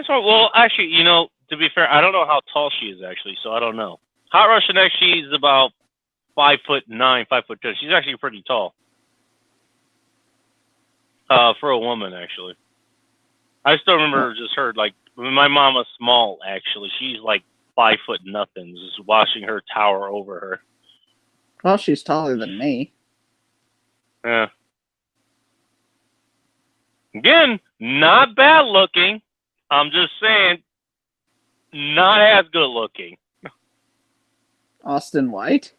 Well, actually, you know, to be fair, I don't know how tall she is, actually, so I don't know. Hot Russian X, she's about 5'9", 5'10". She's actually pretty tall. For a woman, actually. I still remember just her, like, my mama's small, actually. She's like 5 foot nothing, just watching her tower over her. Well, she's taller than me. Yeah. Again, not bad looking. I'm just saying, not as good looking. Austin White?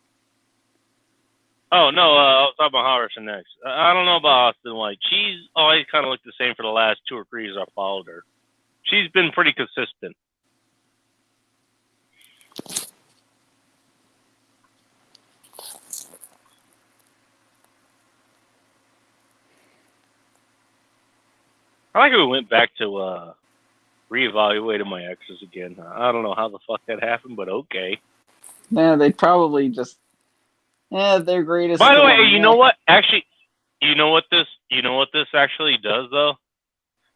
Oh, no, I was talking about Hot Russian X. I don't know about Austin White. She's always kind of looked the same for the last 2 or 3 years I followed her. She's been pretty consistent. I like how we went back to reevaluating my exes again. I don't know how the fuck that happened, but okay. Yeah, they probably just... Yeah, their greatest... By the way, you know what? Actually, you know what this actually does, though?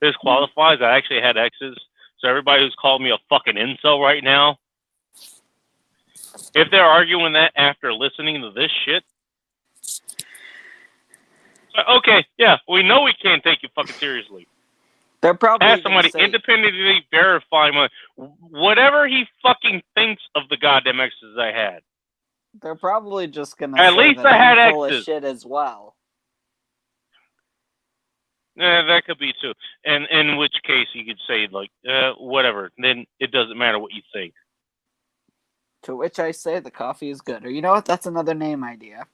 This qualifies. I actually had exes. So everybody who's called me a fucking incel right now, if they're arguing that after listening to this shit, okay, yeah, we know we can't take you fucking seriously. They're probably have somebody independently verify whatever he fucking thinks of the goddamn exes I had. They're probably just gonna at say least that I had I'm full exes. of shit as well. Yeah, that could be too. And in which case you could say like, whatever. Then it doesn't matter what you think. To which I say the coffee is good. Or you know what? That's another name idea.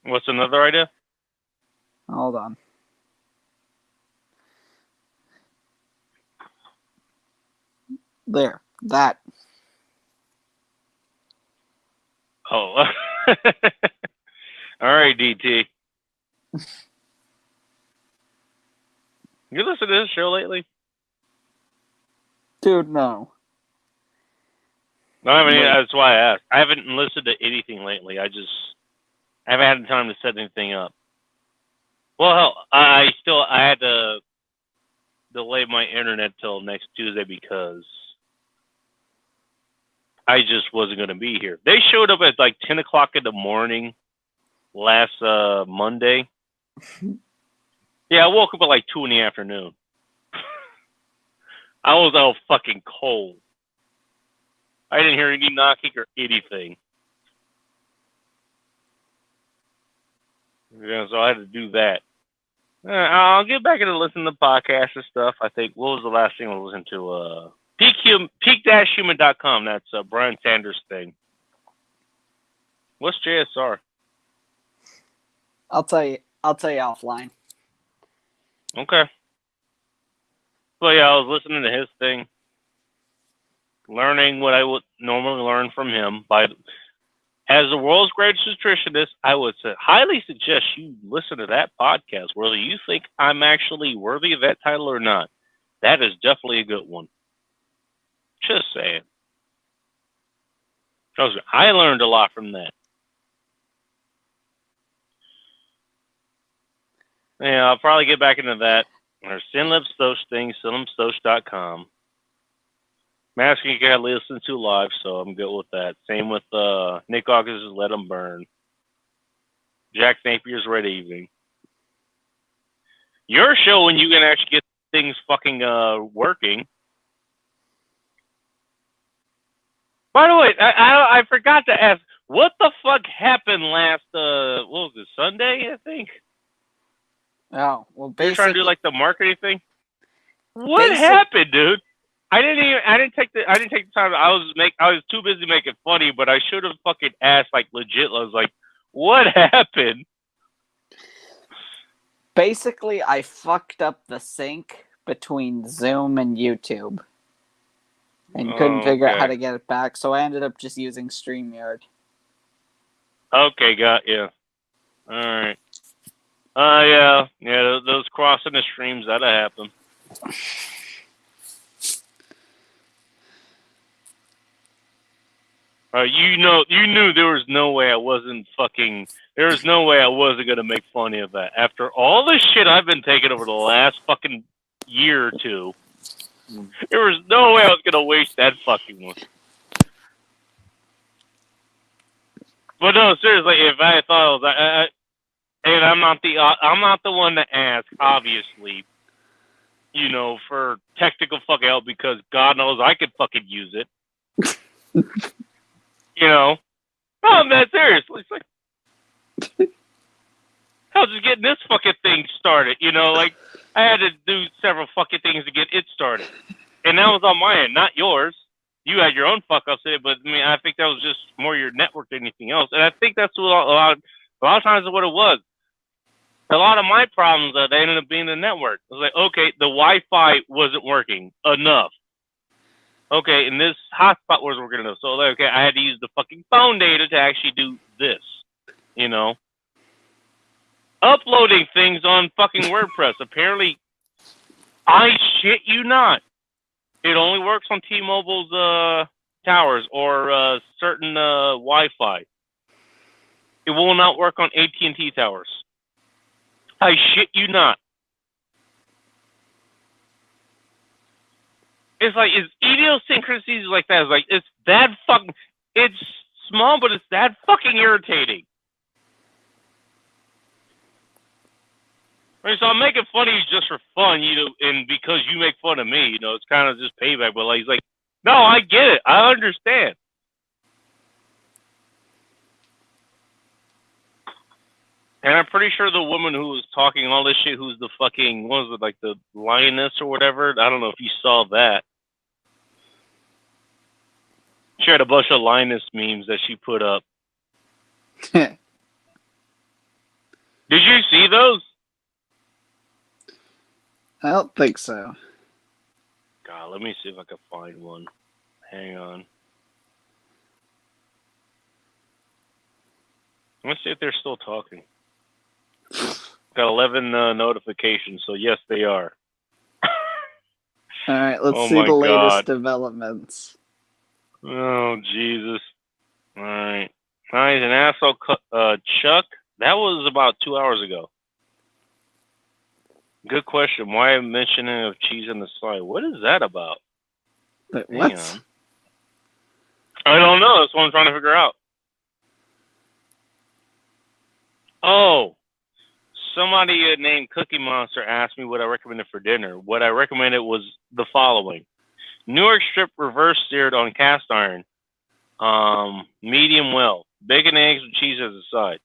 What's another idea? Hold on. There. That. Oh. All right, DT. You listen to this show lately? Dude, no. No, I mean, Wait. that's why I asked. I haven't listened to anything lately. I haven't had time to set anything up. Well, hell, I had to delay my internet till next Tuesday because I just wasn't going to be here. They showed up at like 10 o'clock in the morning last Monday. Yeah, I woke up at like 2 in the afternoon. I was all fucking cold. I didn't hear any knocking or anything. Yeah, so I had to do that. I'll get back into listening to podcasts and stuff. I think, what was the last thing I listened to? Peak-human.com. That's Brian Sanders' thing. What's JSR? I'll tell you offline. Okay. But yeah, I was listening to his thing, learning what I would normally learn from him. As the world's greatest nutritionist, I would highly suggest you listen to that podcast, whether you think I'm actually worthy of that title or not. That is definitely a good one. Just saying. Trust me, I learned a lot from that. Yeah, I'll probably get back into that. Or Sinlip Stoch thing, sinlipstoch.com. Masking you gotta listen to live, so I'm good with that. Same with Nick August's Let 'Em Burn. Jack Napier's Red Evening. Your show when you can actually get things fucking working. By the way, I forgot to ask, what the fuck happened last what was it, Sunday, I think? Oh, well, basically, You're trying to do like the marketing thing? What happened, dude? I didn't take the time. I was too busy making funny, but I should have fucking asked like legit. I was like, what happened? Basically, I fucked up the sync between Zoom and YouTube. And couldn't figure out how to get it back, so I ended up just using StreamYard. Okay, got you. Alright. Yeah, those crossing the streams, that'll happen. You knew there was no way I wasn't gonna make fun of that. After all the shit I've been taking over the last fucking year or two, there was no way I was gonna waste that fucking one. But no, seriously, if I thought it was, and I'm not the one to ask, obviously, for technical fucking help because God knows I could fucking use it. No, I'm that serious. It's like, how's just getting this fucking thing started? Like I had to do several fucking things to get it started, and that was on my end, not yours. You had your own fuck ups in it, but I mean, I think that was just more your network than anything else. And I think that's what a lot of times what it was. A lot of my problems, they ended up being the network. It was like, okay, the Wi-Fi wasn't working enough. Okay, and this hotspot wasn't working enough. So, okay, I had to use the fucking phone data to actually do this. Uploading things on fucking WordPress. Apparently, I shit you not, it only works on T-Mobile's towers or certain Wi-Fi. It will not work on AT&T towers. I shit you not. It's like, it's idiosyncrasies like that. It's like, it's that fucking, it's small, but it's that fucking irritating. I mean, so I'm making fun of you just for fun, and because you make fun of me, it's kind of just payback. But like, he's like, no, I get it. I understand. And I'm pretty sure the woman who was talking all this shit, who's the fucking, what was it, like the lioness or whatever? I don't know if you saw that. She had a bunch of lioness memes that she put up. Did you see those? I don't think so. God, let me see if I can find one. Hang on. Let's see if they're still talking. Got 11 notifications, so yes, they are. All right, let's Oh see my the latest God. developments. Oh, Jesus. All right. Hi, he's an asshole, Chuck. That was about 2 hours ago. Good question. Why am I mentioning of cheese on the side? What is that about? Wait, Hang what? on. I don't know. That's what I'm trying to figure out. Oh, somebody named Cookie Monster asked me what I recommended for dinner. What I recommended was the following: New York strip reverse seared on cast iron, medium well, bacon, eggs, with cheese as a side.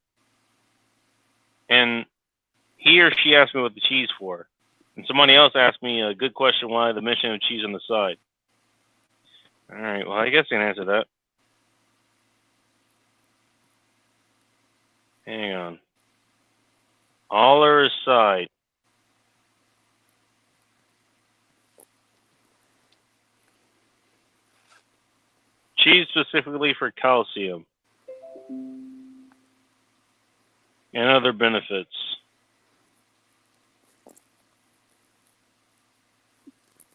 And he or she asked me what the cheese for. And somebody else asked me a good question: why the mention of cheese on the side? All right. Well, I guess I can answer that. Hang on. All or aside. Cheese specifically for calcium and other benefits.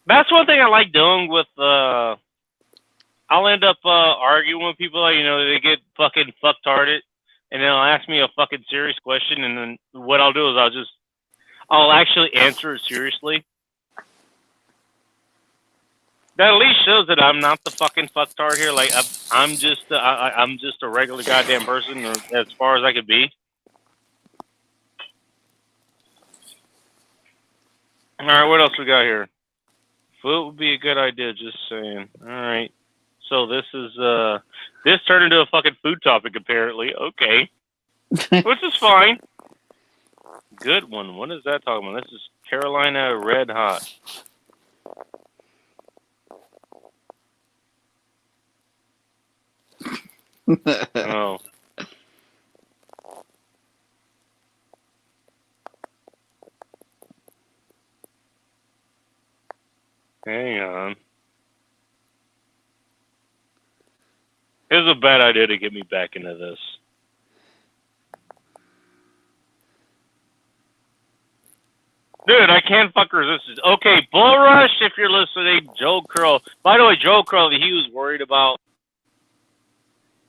That's one thing I like doing with, I'll end up arguing with people, they get fucking fucktarded, and they'll ask me a fucking serious question, and then what I'll do is I'll actually answer it seriously. That at least shows that I'm not the fucking fucktard here. Like, I'm just a regular goddamn person, or as far as I could be. All right, what else we got here? Food would be a good idea, just saying. All right. So this turned into a fucking food topic, apparently. Okay. Which is fine. Good one. What is that talking about? This is Carolina Red Hot. Oh. Hang on. It was a bad idea to get me back into this. Dude, I can't fuck resist this. Okay, Bull Rush, if you're listening, Joe Curl. By the way, Joe Curl, he was worried about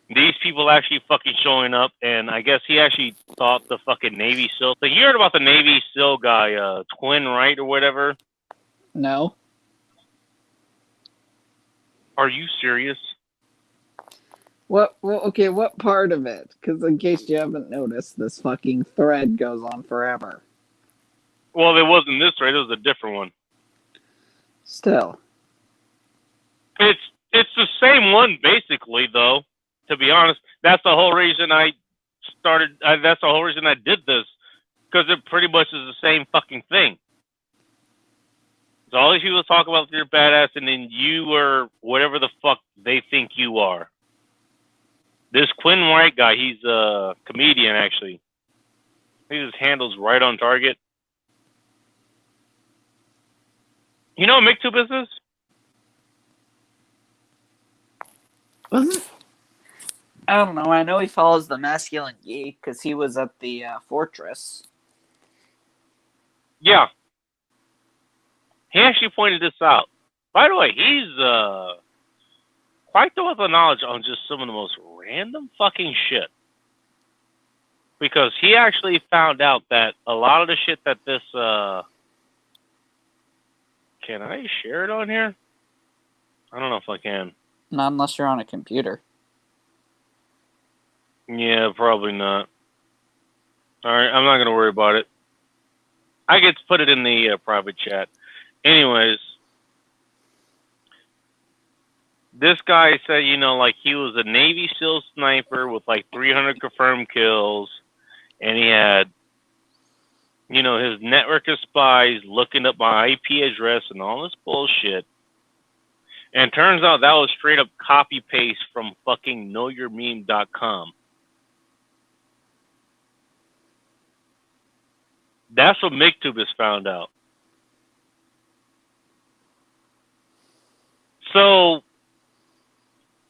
these people actually fucking showing up, and I guess he actually thought the fucking Navy SEAL thing. You heard about the Navy SEAL guy, Twin Wright or whatever? No. Are you serious? What? Well, okay, what part of it? Because in case you haven't noticed, this fucking thread goes on forever. Well, it wasn't this thread. It was a different one. Still. It's the same one, basically, though. To be honest, that's the whole reason I started. That's the whole reason I did this, because it pretty much is the same fucking thing. So all these people talk about you're badass, and then you are whatever the fuck they think you are. This Quinn Wright guy, he's a comedian, actually. I think his handle's right on target. You know what MiGTube is? I don't know. I know he follows the Masculine Geek because he was at the Fortress. Yeah. He actually pointed this out. By the way, he's quite the wealth of knowledge on just some of the most random fucking shit. Because he actually found out that a lot of the shit that this... Can I share it on here? I don't know if I can. Not unless you're on a computer. Yeah, probably not. Alright, I'm not going to worry about it. I get to put it in the private chat. Anyways, this guy said, like he was a Navy SEAL sniper with like 300 confirmed kills, and he had, his network of spies looking up my IP address and all this bullshit. And it turns out that was straight up copy paste from fucking knowyourmeme.com. That's what MiGTube has found out. So,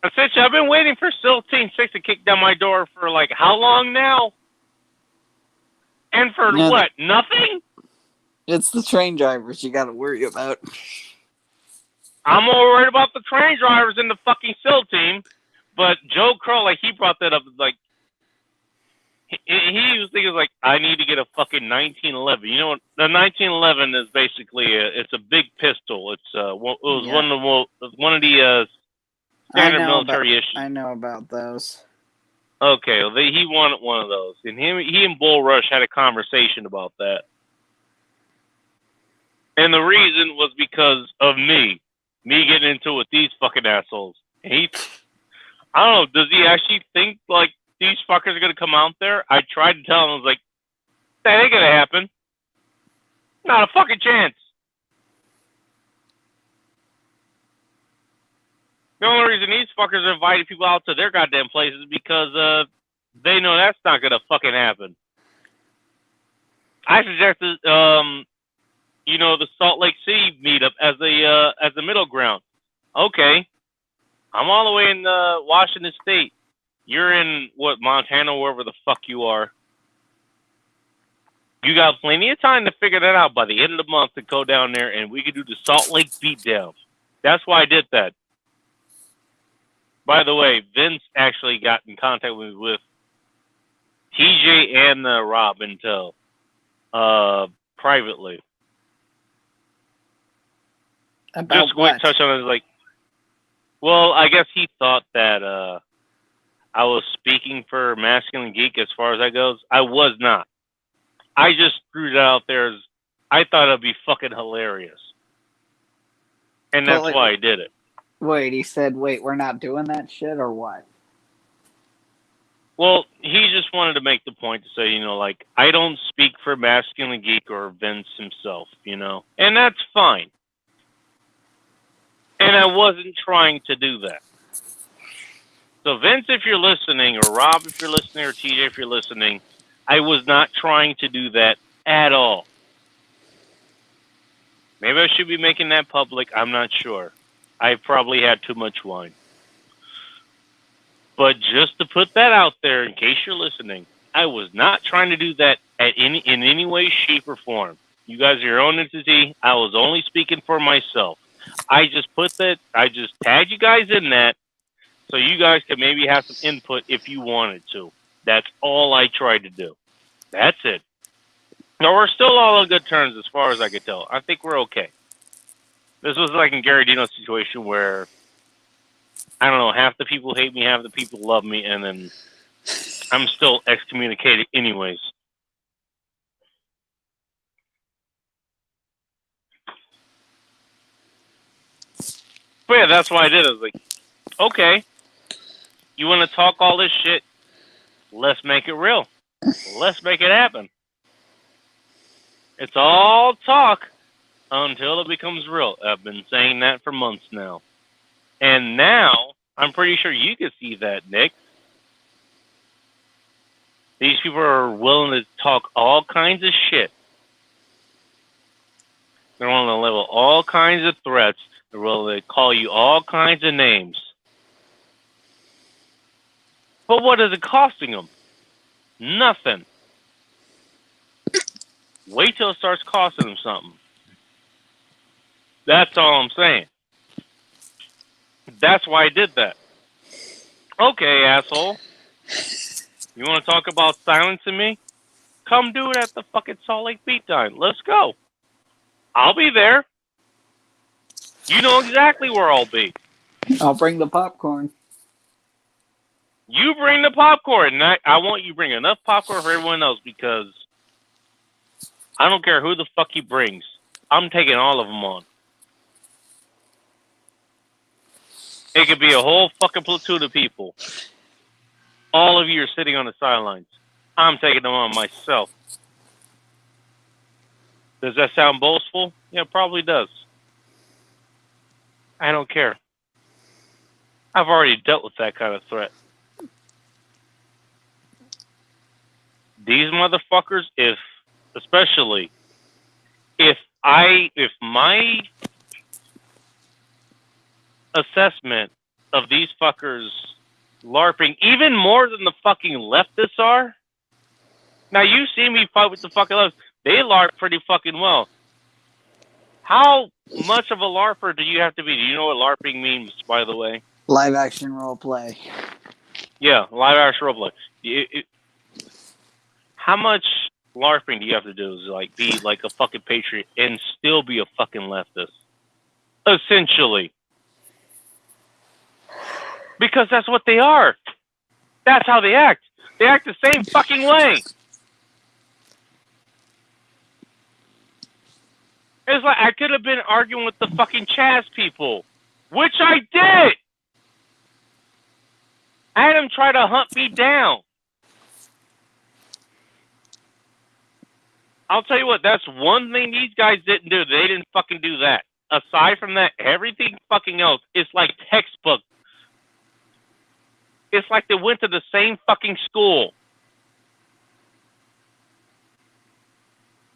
essentially, I've been waiting for Team 6 to kick down my door for, like, how long now? And for what? Nothing? It's the train drivers you gotta worry about. I'm more worried about the train drivers than the fucking SIL team. But Joe Crow, like, he brought that up, like, he was thinking, like, I need to get a fucking 1911. You know what? The 1911 is basically it's a big pistol. It was one of the standard military issues. I know about those. Okay, well, he wanted one of those, and he and Bull Rush had a conversation about that. And the reason was because of me getting into it with these fucking assholes. And I don't know, does he actually think, like, these fuckers are going to come out there? I tried to tell him, I was like, that ain't going to happen. Not a fucking chance. The only reason these fuckers are inviting people out to their goddamn places is because they know that's not going to fucking happen. I suggested, the Salt Lake City meetup as a middle ground. Okay. I'm all the way in Washington State. You're in, Montana, wherever the fuck you are. You got plenty of time to figure that out by the end of the month to go down there, and we could do the Salt Lake beatdown. That's why I did that. By the way, Vince actually got in contact with TJ and Rob until privately. About just quick touch on it, like, well, I guess he thought that I was speaking for Masculine Geek as far as that goes. I was not. I just threw it out there as I thought it'd be fucking hilarious. And that's why I did it. Wait, he said, we're not doing that shit, or what? Well, he just wanted to make the point to say, like, I don't speak for Masculine Geek or Vince himself, and that's fine. And I wasn't trying to do that. So, Vince, if you're listening, or Rob, if you're listening, or TJ, if you're listening, I was not trying to do that at all. Maybe I should be making that public. I'm not sure. I probably had too much wine. But just to put that out there, in case you're listening, I was not trying to do that in any way, shape, or form. You guys are your own entity. I was only speaking for myself. I just tagged you guys in that so you guys could maybe have some input if you wanted to. That's all I tried to do. That's it. No, we're still all on good terms as far as I could tell. I think we're okay. This was like in Gary Dino's situation where, I don't know, half the people hate me, half the people love me, and then I'm still excommunicated anyways. But yeah, that's why I did it. I was like, okay, you want to talk all this shit? Let's make it real. Let's make it happen. It's all talk until it becomes real. I've been saying that for months now. And now, I'm pretty sure you can see that, Nick. These people are willing to talk all kinds of shit. They're willing to level all kinds of threats. They're willing to call you all kinds of names. But what is it costing them? Nothing. Wait till it starts costing them something. That's all I'm saying. That's why I did that. Okay, asshole. You want to talk about silencing me? Come do it at the fucking Salt Lake Beatdown. Let's go. I'll be there. You know exactly where I'll be. I'll bring the popcorn. You bring the popcorn. And I want you to bring enough popcorn for everyone else because I don't care who the fuck he brings. I'm taking all of them on. It could be a whole fucking platoon of people. All of you are sitting on the sidelines. I'm taking them on myself. Does that sound boastful? Yeah, it probably does. I don't care. I've already dealt with that kind of threat. These motherfuckers, if my assessment of these fuckers LARPing even more than the fucking leftists are. Now, you see me fight with the fucking leftists. They LARP pretty fucking well. How much of a LARPer do you have to be? Do you know what LARPing means, by the way? Live action role play. Yeah, live action role play. How much LARPing do you have to do? Is like be like a fucking patriot and still be a fucking leftist? Essentially. Because that's what they are. That's how they act. They act the same fucking way. It's like I could have been arguing with the fucking Chaz people, which I did. I had them try to hunt me down. I'll tell you what, that's one thing these guys didn't do. They didn't fucking do that. Aside from that, everything fucking else is like textbook. It's like they went to the same fucking school.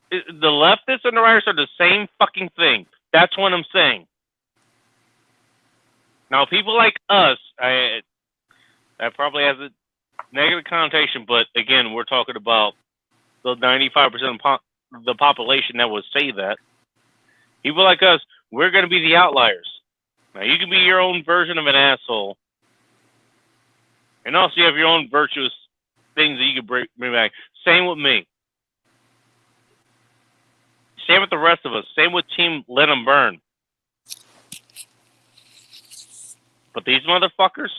The leftists and the righters are the same fucking thing. That's what I'm saying. Now, people like us, that probably has a negative connotation, but again, we're talking about the 95% of the population that would say that. People like us, we're going to be the outliers. Now, you can be your own version of an asshole, and also you have your own virtuous things that you can bring back. Same with me. Same with the rest of us. Same with Team Let 'Em Burn. But these motherfuckers,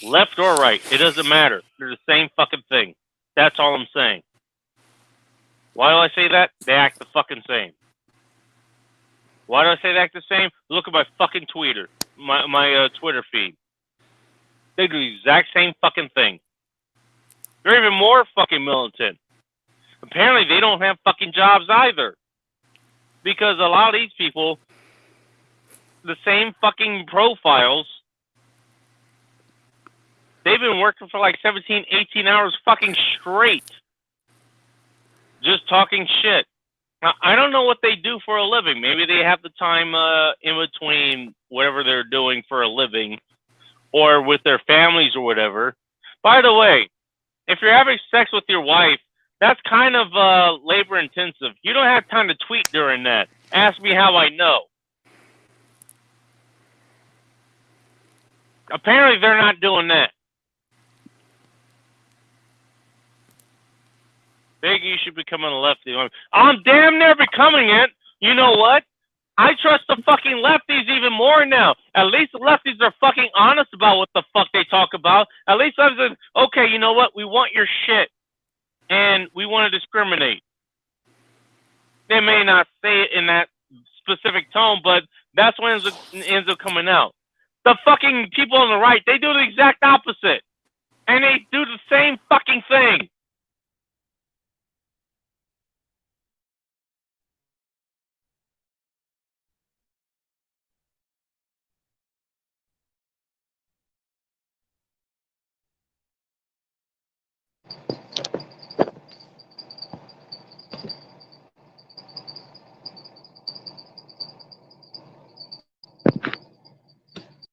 left or right, it doesn't matter. They're the same fucking thing. That's all I'm saying. Why do I say that? They act the fucking same. Why do I say they act the same? Look at my fucking Twitter. My Twitter feed. They do the exact same fucking thing. They're even more fucking militant. Apparently, they don't have fucking jobs either. Because a lot of these people, the same fucking profiles, they've been working for like 17, 18 hours fucking straight. Just talking shit. Now, I don't know what they do for a living. Maybe they have the time in between whatever they're doing for a living or with their families or whatever. By the way, if you're having sex with your wife, that's kind of labor intensive. You don't have time to tweet during that. Ask me how I know. Apparently, they're not doing that. Big, you should become a lefty. I'm damn near becoming it. You know what? I trust the fucking lefties even more now. At least the lefties are fucking honest about what the fuck they talk about. At least I'm saying, okay, you know what? We want your shit. And we want to discriminate. They may not say it in that specific tone, but that's what ends up coming out. The fucking people on the right, they do the exact opposite. And they do the same fucking thing.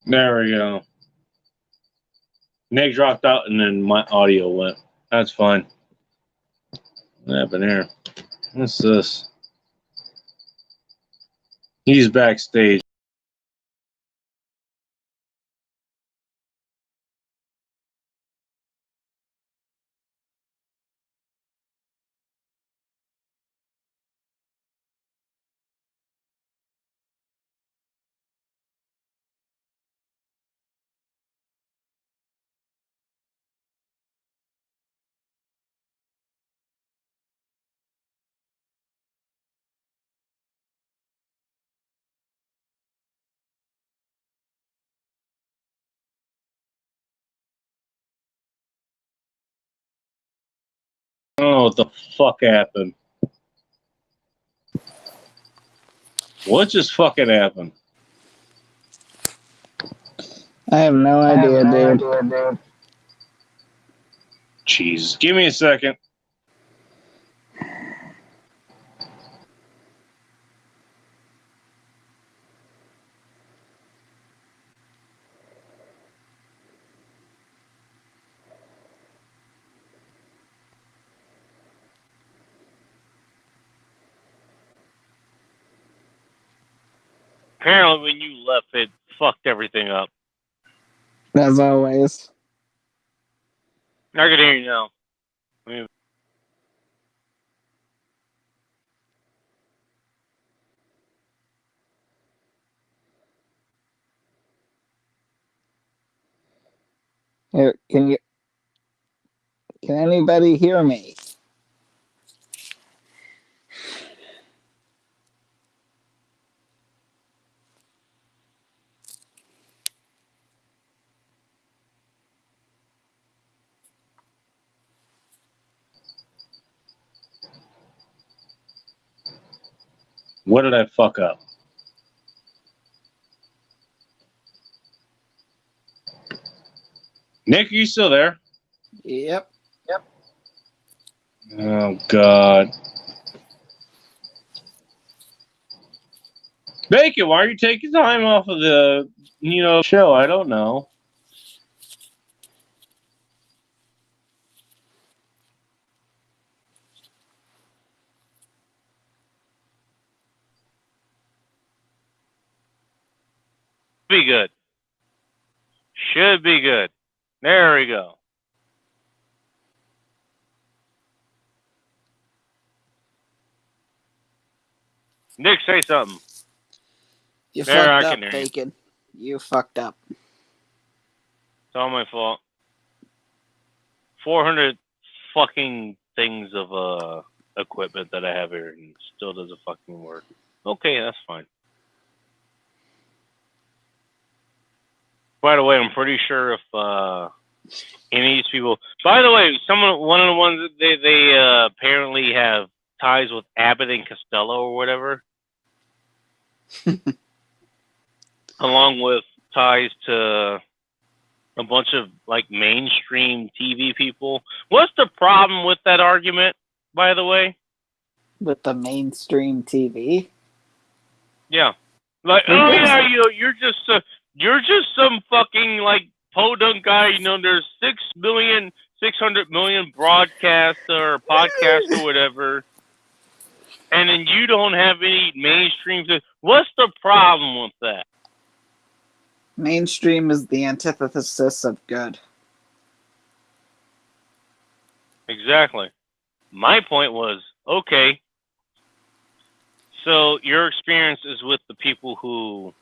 There we go. Nick dropped out and then my audio went. That's fine. What happened here? What's this? He's backstage. Oh, what the fuck happened? What just fucking happened? I have no idea, dude. Jesus. Give me a second. Apparently, when you left, it fucked everything up. As always. I can hear you now. Here, can anybody hear me? What did I fuck up? Nick, are you still there? Yep. Oh, God. Bacon, why are you taking time off of the, show? I don't know. Be good. Should be good. There we go. Nick, say something. You There, I fucked can up, hear you. Bacon. You fucked up. It's all my fault. 400 fucking things of equipment that I have here and it still doesn't fucking work. Okay, that's fine. By the way, I'm pretty sure if any of these people. By the way, one of the ones that they apparently have ties with Abbott and Costello or whatever, along with ties to a bunch of like mainstream TV people. What's the problem with that argument, by the way? With the mainstream TV? Yeah, like you're just some fucking like podunk guy. There's 600 million broadcasts or podcasts or whatever, and then you don't have any mainstream. What's the problem with that? Mainstream is the antithesis of good. Exactly. My point was, okay, so your experience is with the people who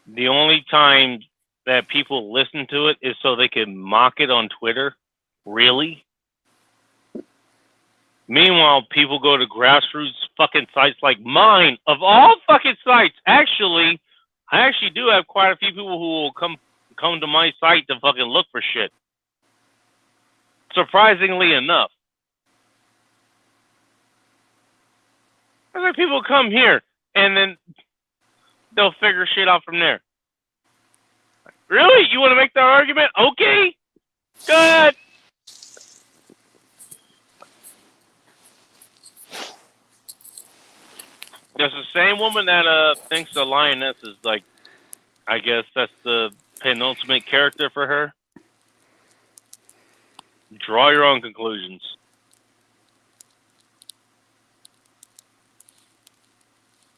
the only time that people listen to it is so they can mock it on Twitter? Really? Meanwhile, people go to grassroots fucking sites like mine, of all fucking sites. Actually, I actually do have quite a few people who will come to my site to fucking look for shit. Surprisingly enough. Other people come here, and then they'll figure shit out from there. Really? You want to make that argument? Okay. Go ahead. There's the same woman that thinks the lioness is like, I guess that's the penultimate character for her. Draw your own conclusions.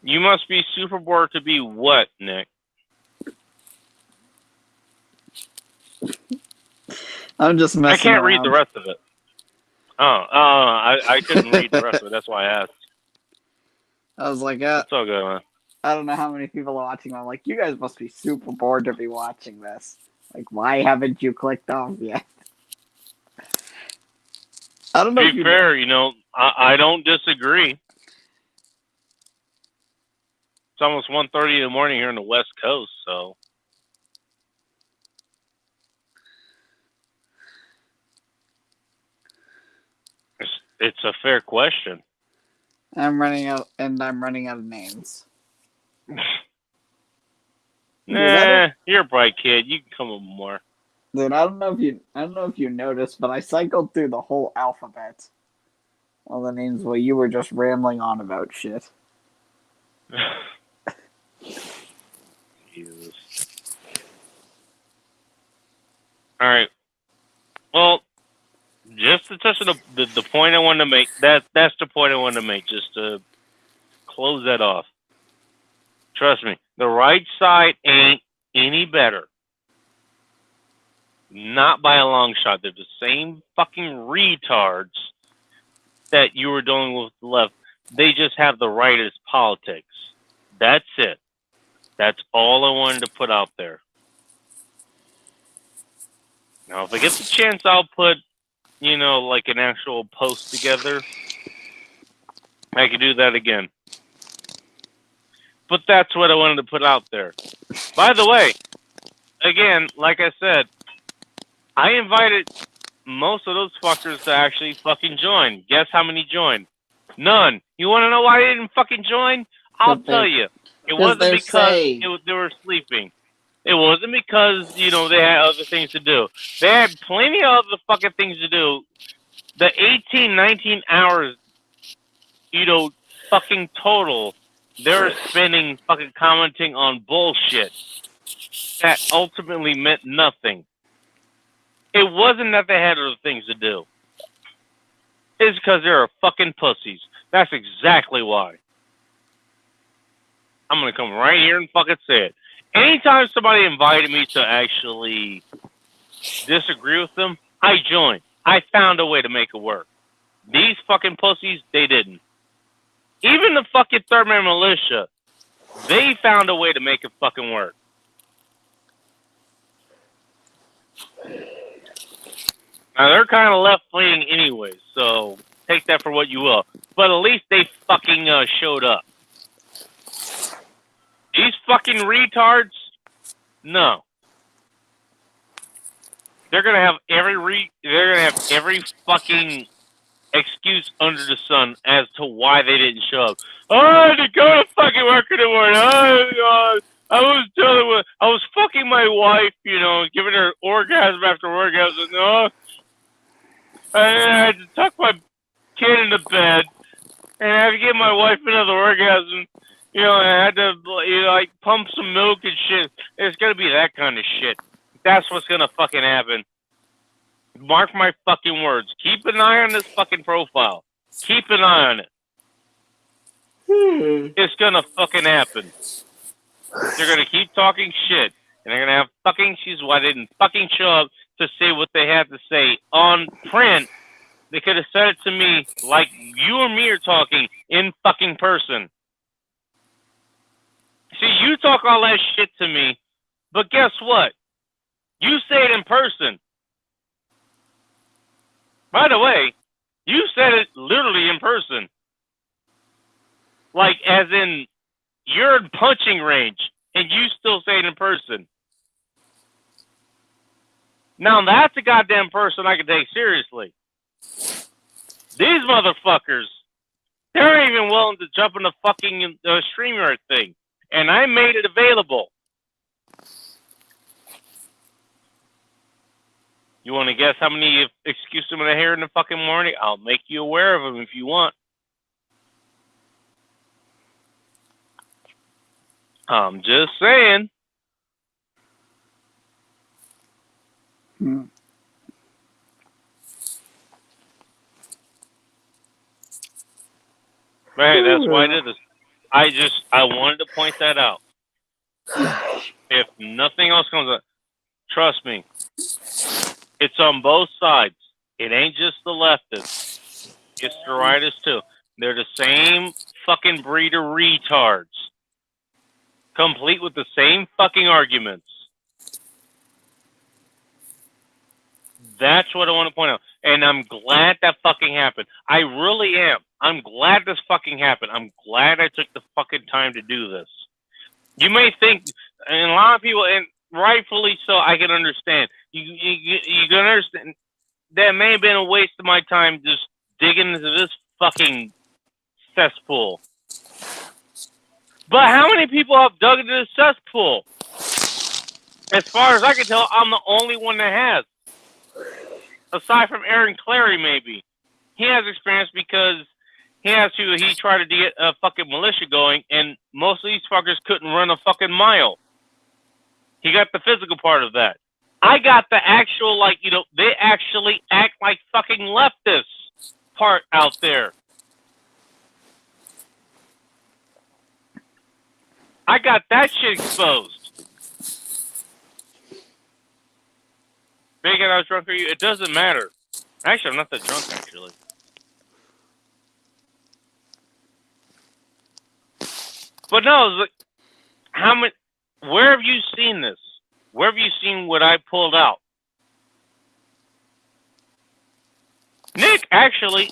You must be super bored to be what, Nick? I'm just messing I can't around. read the rest of it. I couldn't read the rest of it. That's why I asked. I was like, It's all good, man. I don't know how many people are watching. I'm like, you guys must be super bored to be watching this. Like, why haven't you clicked off yet? I don't know. To be fair, I don't disagree. It's almost 1:30 in the morning here in the West Coast, so it's a fair question. I'm running out of names. Nah, you're a bright kid. You can come up with more. Dude, I don't know if you noticed, but I cycled through the whole alphabet. All the names while you were just rambling on about shit. Jesus. All right. Well, just to touch on the point I wanted to make, that's the point I wanted to make, just to close that off. Trust me, The right side ain't any better. Not by a long shot. They're the same fucking retards that you were dealing with the left. They just have the right as politics. That's it. That's all I wanted to put out there. Now, if I get the chance, I'll put, like an actual post together. I could do that again. But that's what I wanted to put out there. By the way, again, like I said, I invited most of those fuckers to actually fucking join. Guess how many joined? None. You want to know why they didn't fucking join? I'll tell you. It wasn't because they were sleeping. It wasn't because, they had other things to do. They had plenty of other fucking things to do. The 18, 19 hours, fucking total, they're spending fucking commenting on bullshit that ultimately meant nothing. It wasn't that they had other things to do. It's because they're fucking pussies. That's exactly why. I'm going to come right here and fucking say it. Anytime somebody invited me to actually disagree with them, I joined. I found a way to make it work. These fucking pussies, they didn't. Even the fucking Third Man Militia, they found a way to make it fucking work. Now, they're kind of left-leaning anyway, so take that for what you will. But at least they fucking showed up. These fucking retards, no. They're gonna have every fucking excuse under the sun as to why they didn't show up. Oh, I had to go to fucking work in the morning. Oh, God. I was fucking my wife, giving her orgasm after orgasm. No, I had to tuck my kid in the bed, and I had to give my wife another orgasm. I had to, pump some milk and shit. It's gonna be that kind of shit. That's what's gonna fucking happen. Mark my fucking words. Keep an eye on this fucking profile. Keep an eye on it. It's gonna fucking happen. They're gonna keep talking shit, and they're gonna have fucking excuses why they didn't fucking show up to say what they had to say on print. They could have said it to me like you or me are talking in fucking person. See, you talk all that shit to me, but guess what? You say it in person. By the way, you said it literally in person. Like, as in, you're in punching range, and you still say it in person. Now, that's a goddamn person I can take seriously. These motherfuckers, they're even willing to jump in the fucking StreamYard thing. And I made it available. You want to guess how many excuses I'm going to hear in the fucking morning? I'll make you aware of them if you want. I'm just saying. Right, that's why I did this. I wanted to point that out. If nothing else comes up, trust me, it's on both sides. It ain't just the leftists. It's the rightists too. They're the same fucking breed of retards. Complete with the same fucking arguments. That's what I want to point out. And I'm glad that fucking happened. I really am. I'm glad this fucking happened. I'm glad I took the fucking time to do this. You may think, and a lot of people, and rightfully so, I can understand. You can understand that may have been a waste of my time just digging into this fucking cesspool. But how many people have dug into this cesspool? As far as I can tell, I'm the only one that has. Aside from Aaron Clary, maybe. He has experience because he tried to get a fucking militia going, and most of these fuckers couldn't run a fucking mile. He got the physical part of that. I got the actual, they actually act like fucking leftists part out there. I got that shit exposed. Thinking I was drunk or you, it doesn't matter. Actually, I'm not that drunk, actually. But no, like, how many? Where have you seen this? Where have you seen what I pulled out? Nick, actually,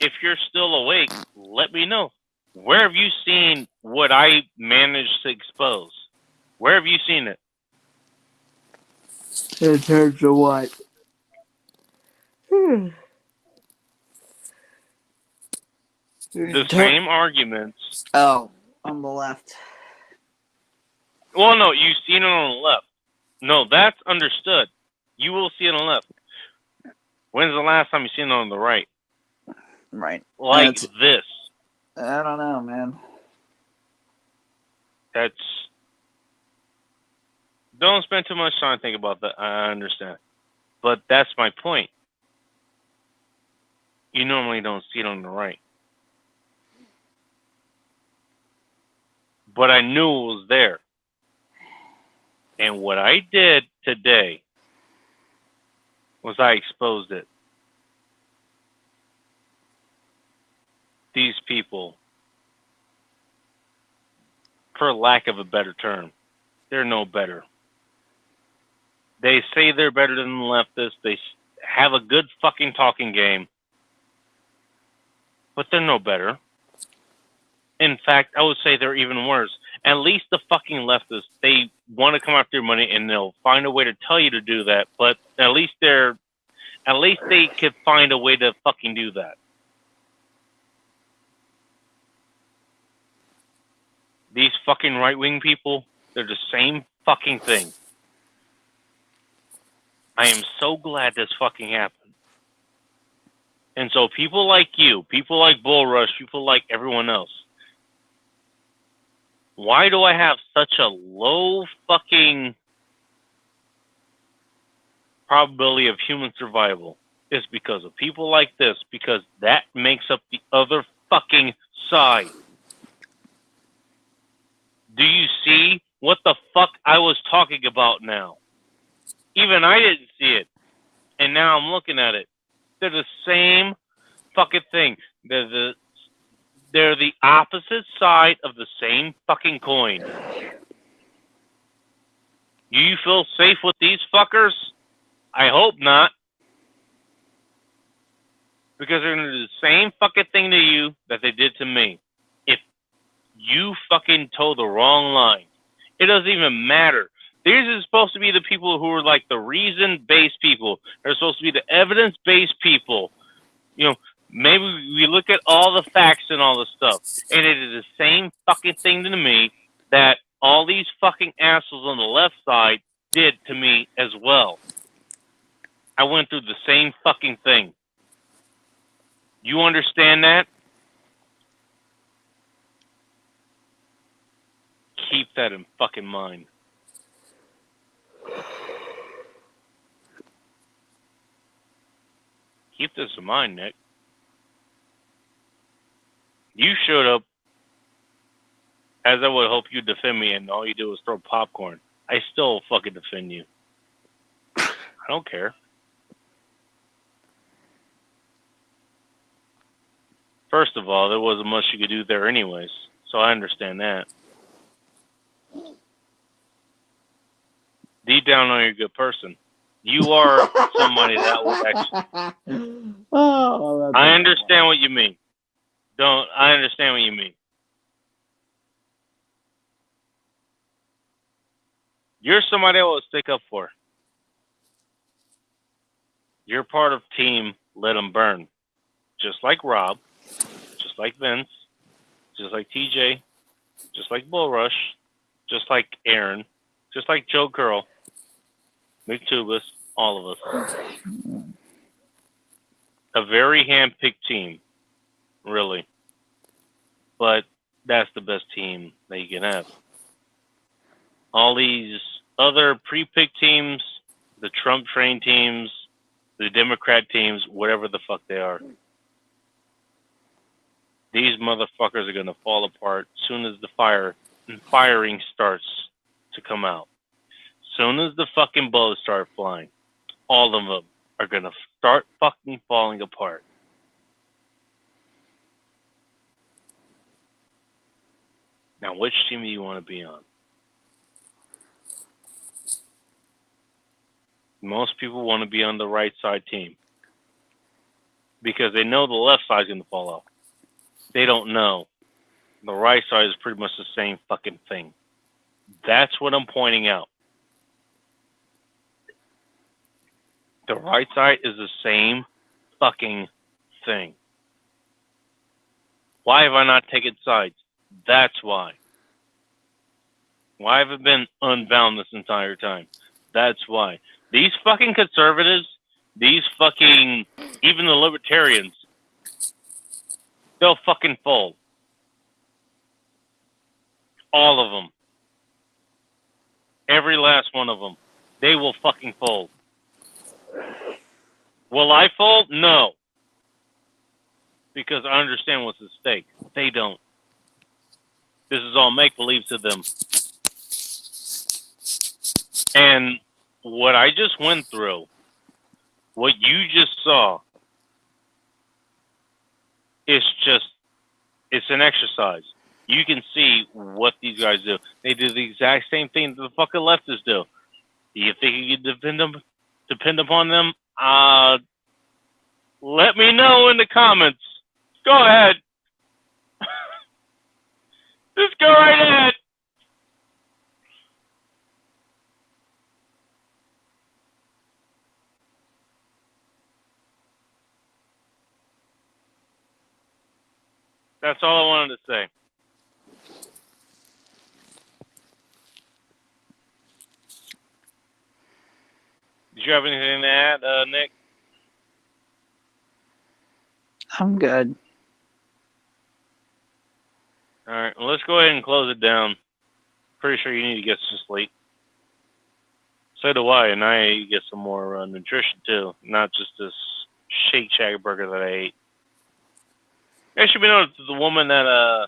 if you're still awake, let me know. Where have you seen what I managed to expose? Where have you seen it? In terms of what? The same arguments. Oh, on the left. Well, no, you've seen it on the left. No, that's understood. You will see it on the left. When's the last time you seen it on the right? Right. Like this. I don't know, man. That's... Don't spend too much time thinking about that. I understand. But that's my point. You normally don't see it on the right. But I knew it was there. And what I did today was I exposed it. These people, for lack of a better term, they're no better. They say they're better than the leftists. They have a good fucking talking game. But they're no better. In fact, I would say they're even worse. At least the fucking leftists, they want to come after your money and they'll find a way to tell you to do that. But at least they could find a way to fucking do that. These fucking right-wing people, they're the same fucking thing. I am so glad this fucking happened. And so people like you, people like Bull Rush, people like everyone else, why do I have such a low fucking probability of human survival? It's because of people like this, because that makes up the other fucking side. Do you see what the fuck I was talking about now? Even I didn't see it. And now I'm looking at it. They're the same fucking thing. They're the opposite side of the same fucking coin. Do you feel safe with these fuckers? I hope not. Because they're going to do the same fucking thing to you that they did to me. If you fucking toe the wrong line, it doesn't even matter. These are supposed to be the people who are like the reason-based people. They're supposed to be the evidence-based people. You know, maybe we look at all the facts and all the stuff, and it is the same fucking thing to me that all these fucking assholes on the left side did to me as well. I went through the same fucking thing. You understand that? Keep that in fucking mind. Keep this in mind, Nick. You showed up as I would hope you defend me, and all you do is throw popcorn. I still fucking defend you. I don't care. First of all, there wasn't much you could do there anyways, so I understand that. Deep down, I know you're a good person. You are somebody that would actually... Oh, I understand what you mean. I understand what you mean. You're somebody I will stick up for. You're part of team Let 'em Burn. Just like Rob, just like Vince, just like TJ, just like Bull Rush, just like Aaron, just like Joe Curl, McTubus, all of us. A very hand-picked team, really. But that's the best team that you can have. All these other pre-picked teams, the Trump train teams, the Democrat teams, whatever the fuck they are, these motherfuckers are going to fall apart as soon as the fire and firing starts to come out. Soon as the fucking bullets start flying, all of them are going to start fucking falling apart. Now, which team do you want to be on? Most people want to be on the right side team because they know the left side's going to fall off. They don't know. The right side is pretty much the same fucking thing. That's what I'm pointing out. The right side is the same fucking thing. Why have I not taken sides? That's why. Why have I been unbound this entire time? That's why. These fucking conservatives, these fucking, even the libertarians, they'll fucking fold. All of them. Every last one of them. They will fucking fold. Will I fold? No. Because I understand what's at stake. They don't. This is all make-believe to them. And what I just went through, what you just saw, it's an exercise. You can see what these guys do. They do the exact same thing that the fucking leftists do. Do you think you can depend upon them? Let me know in the comments. Go ahead. Just go right ahead. That's all I wanted to say. Did you have anything to add, Nick? I'm good. All right, well, let's go ahead and close it down. Pretty sure you need to get some sleep. So do I, and I need to get some more nutrition too, not just this Shake Shack burger that I ate. It should be noted the woman that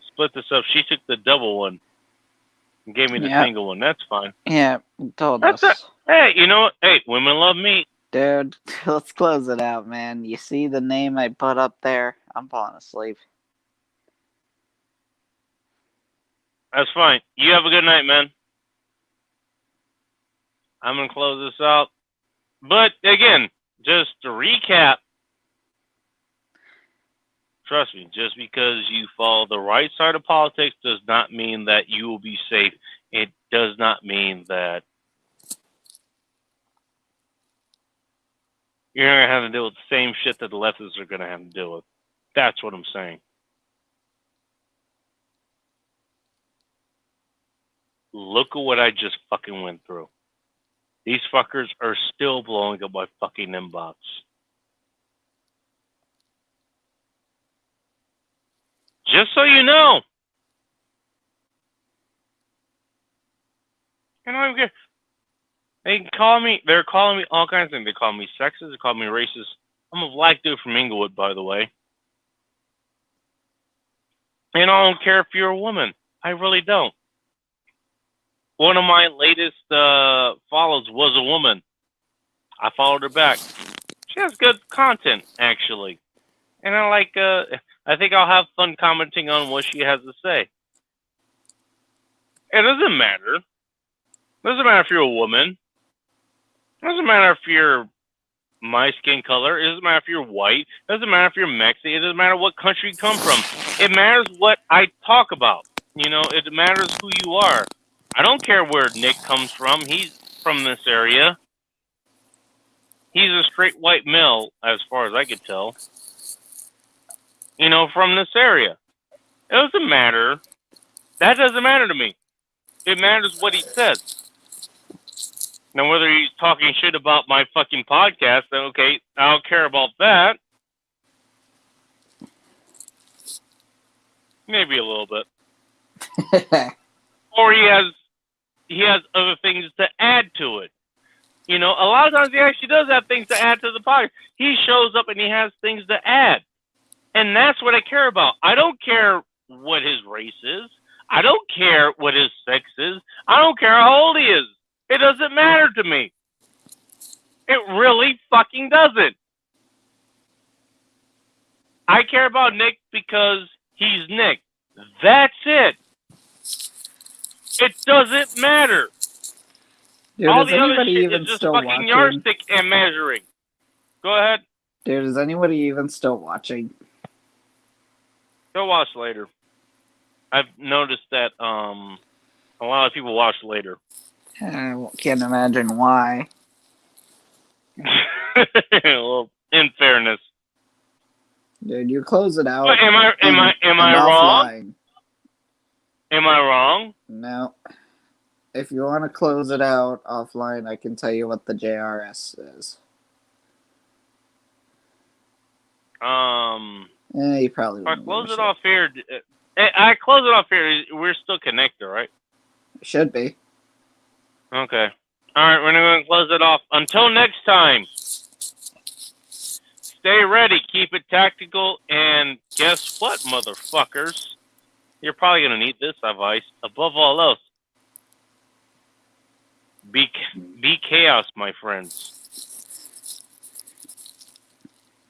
split this up, she took the double one and gave me the single one. That's fine. Yeah, told us. Hey, you know what? Hey, women love meat. Dude, let's close it out, man. You see the name I put up there? I'm falling asleep. That's fine. You have a good night, man. I'm going to close this out. But, again, just to recap, trust me, just because you follow the right side of politics does not mean that you will be safe. It does not mean that you're going to have to deal with the same shit that the leftists are going to have to deal with. That's what I'm saying. Look at what I just fucking went through. These fuckers are still blowing up my fucking inbox. Just so you know. You know, they're calling me all kinds of things. They call me sexist, they call me racist. I'm a black dude from Inglewood, by the way. And I don't care if you're a woman. I really don't. One of my latest follows was a woman. I followed her back. She has good content, actually. And I think I'll have fun commenting on what she has to say. It doesn't matter. It doesn't matter if you're a woman. It doesn't matter if you're my skin color. It doesn't matter if you're white. It doesn't matter if you're Mexican. It doesn't matter what country you come from. It matters what I talk about. You know, it matters who you are. I don't care where Nick comes from. He's from this area. He's a straight white male, as far as I could tell. You know, from this area. It doesn't matter. That doesn't matter to me. It matters what he says. Now, whether he's talking shit about my fucking podcast, then okay, I don't care about that. Maybe a little bit. Or he has other things to add to it. You know, a lot of times he actually does have things to add to the podcast. He shows up and he has things to add. And that's what I care about. I don't care what his race is. I don't care what his sex is. I don't care how old he is. It doesn't matter to me. It really fucking doesn't. I care about Nick because he's Nick. That's it. It doesn't matter. Dude, All is the other anybody shit even is just still fucking watching? yardstick and measuring. Go ahead. Dude, is anybody even still watching? Go watch later. I've noticed that a lot of people watch later. I can't imagine why. Well, in fairness. Dude, you close it out. But am I and wrong? offline. Am I wrong? No. If you want to close it out offline, I can tell you what the JRS is. You probably If I wouldn't close give a it shit. off here. I close it off here. We're still connected, right? Should be. Okay. All right, we're going to close it off. Until next time, stay ready, keep it tactical, and guess what, motherfuckers? You're probably going to need this advice. Above all else, be chaos, my friends.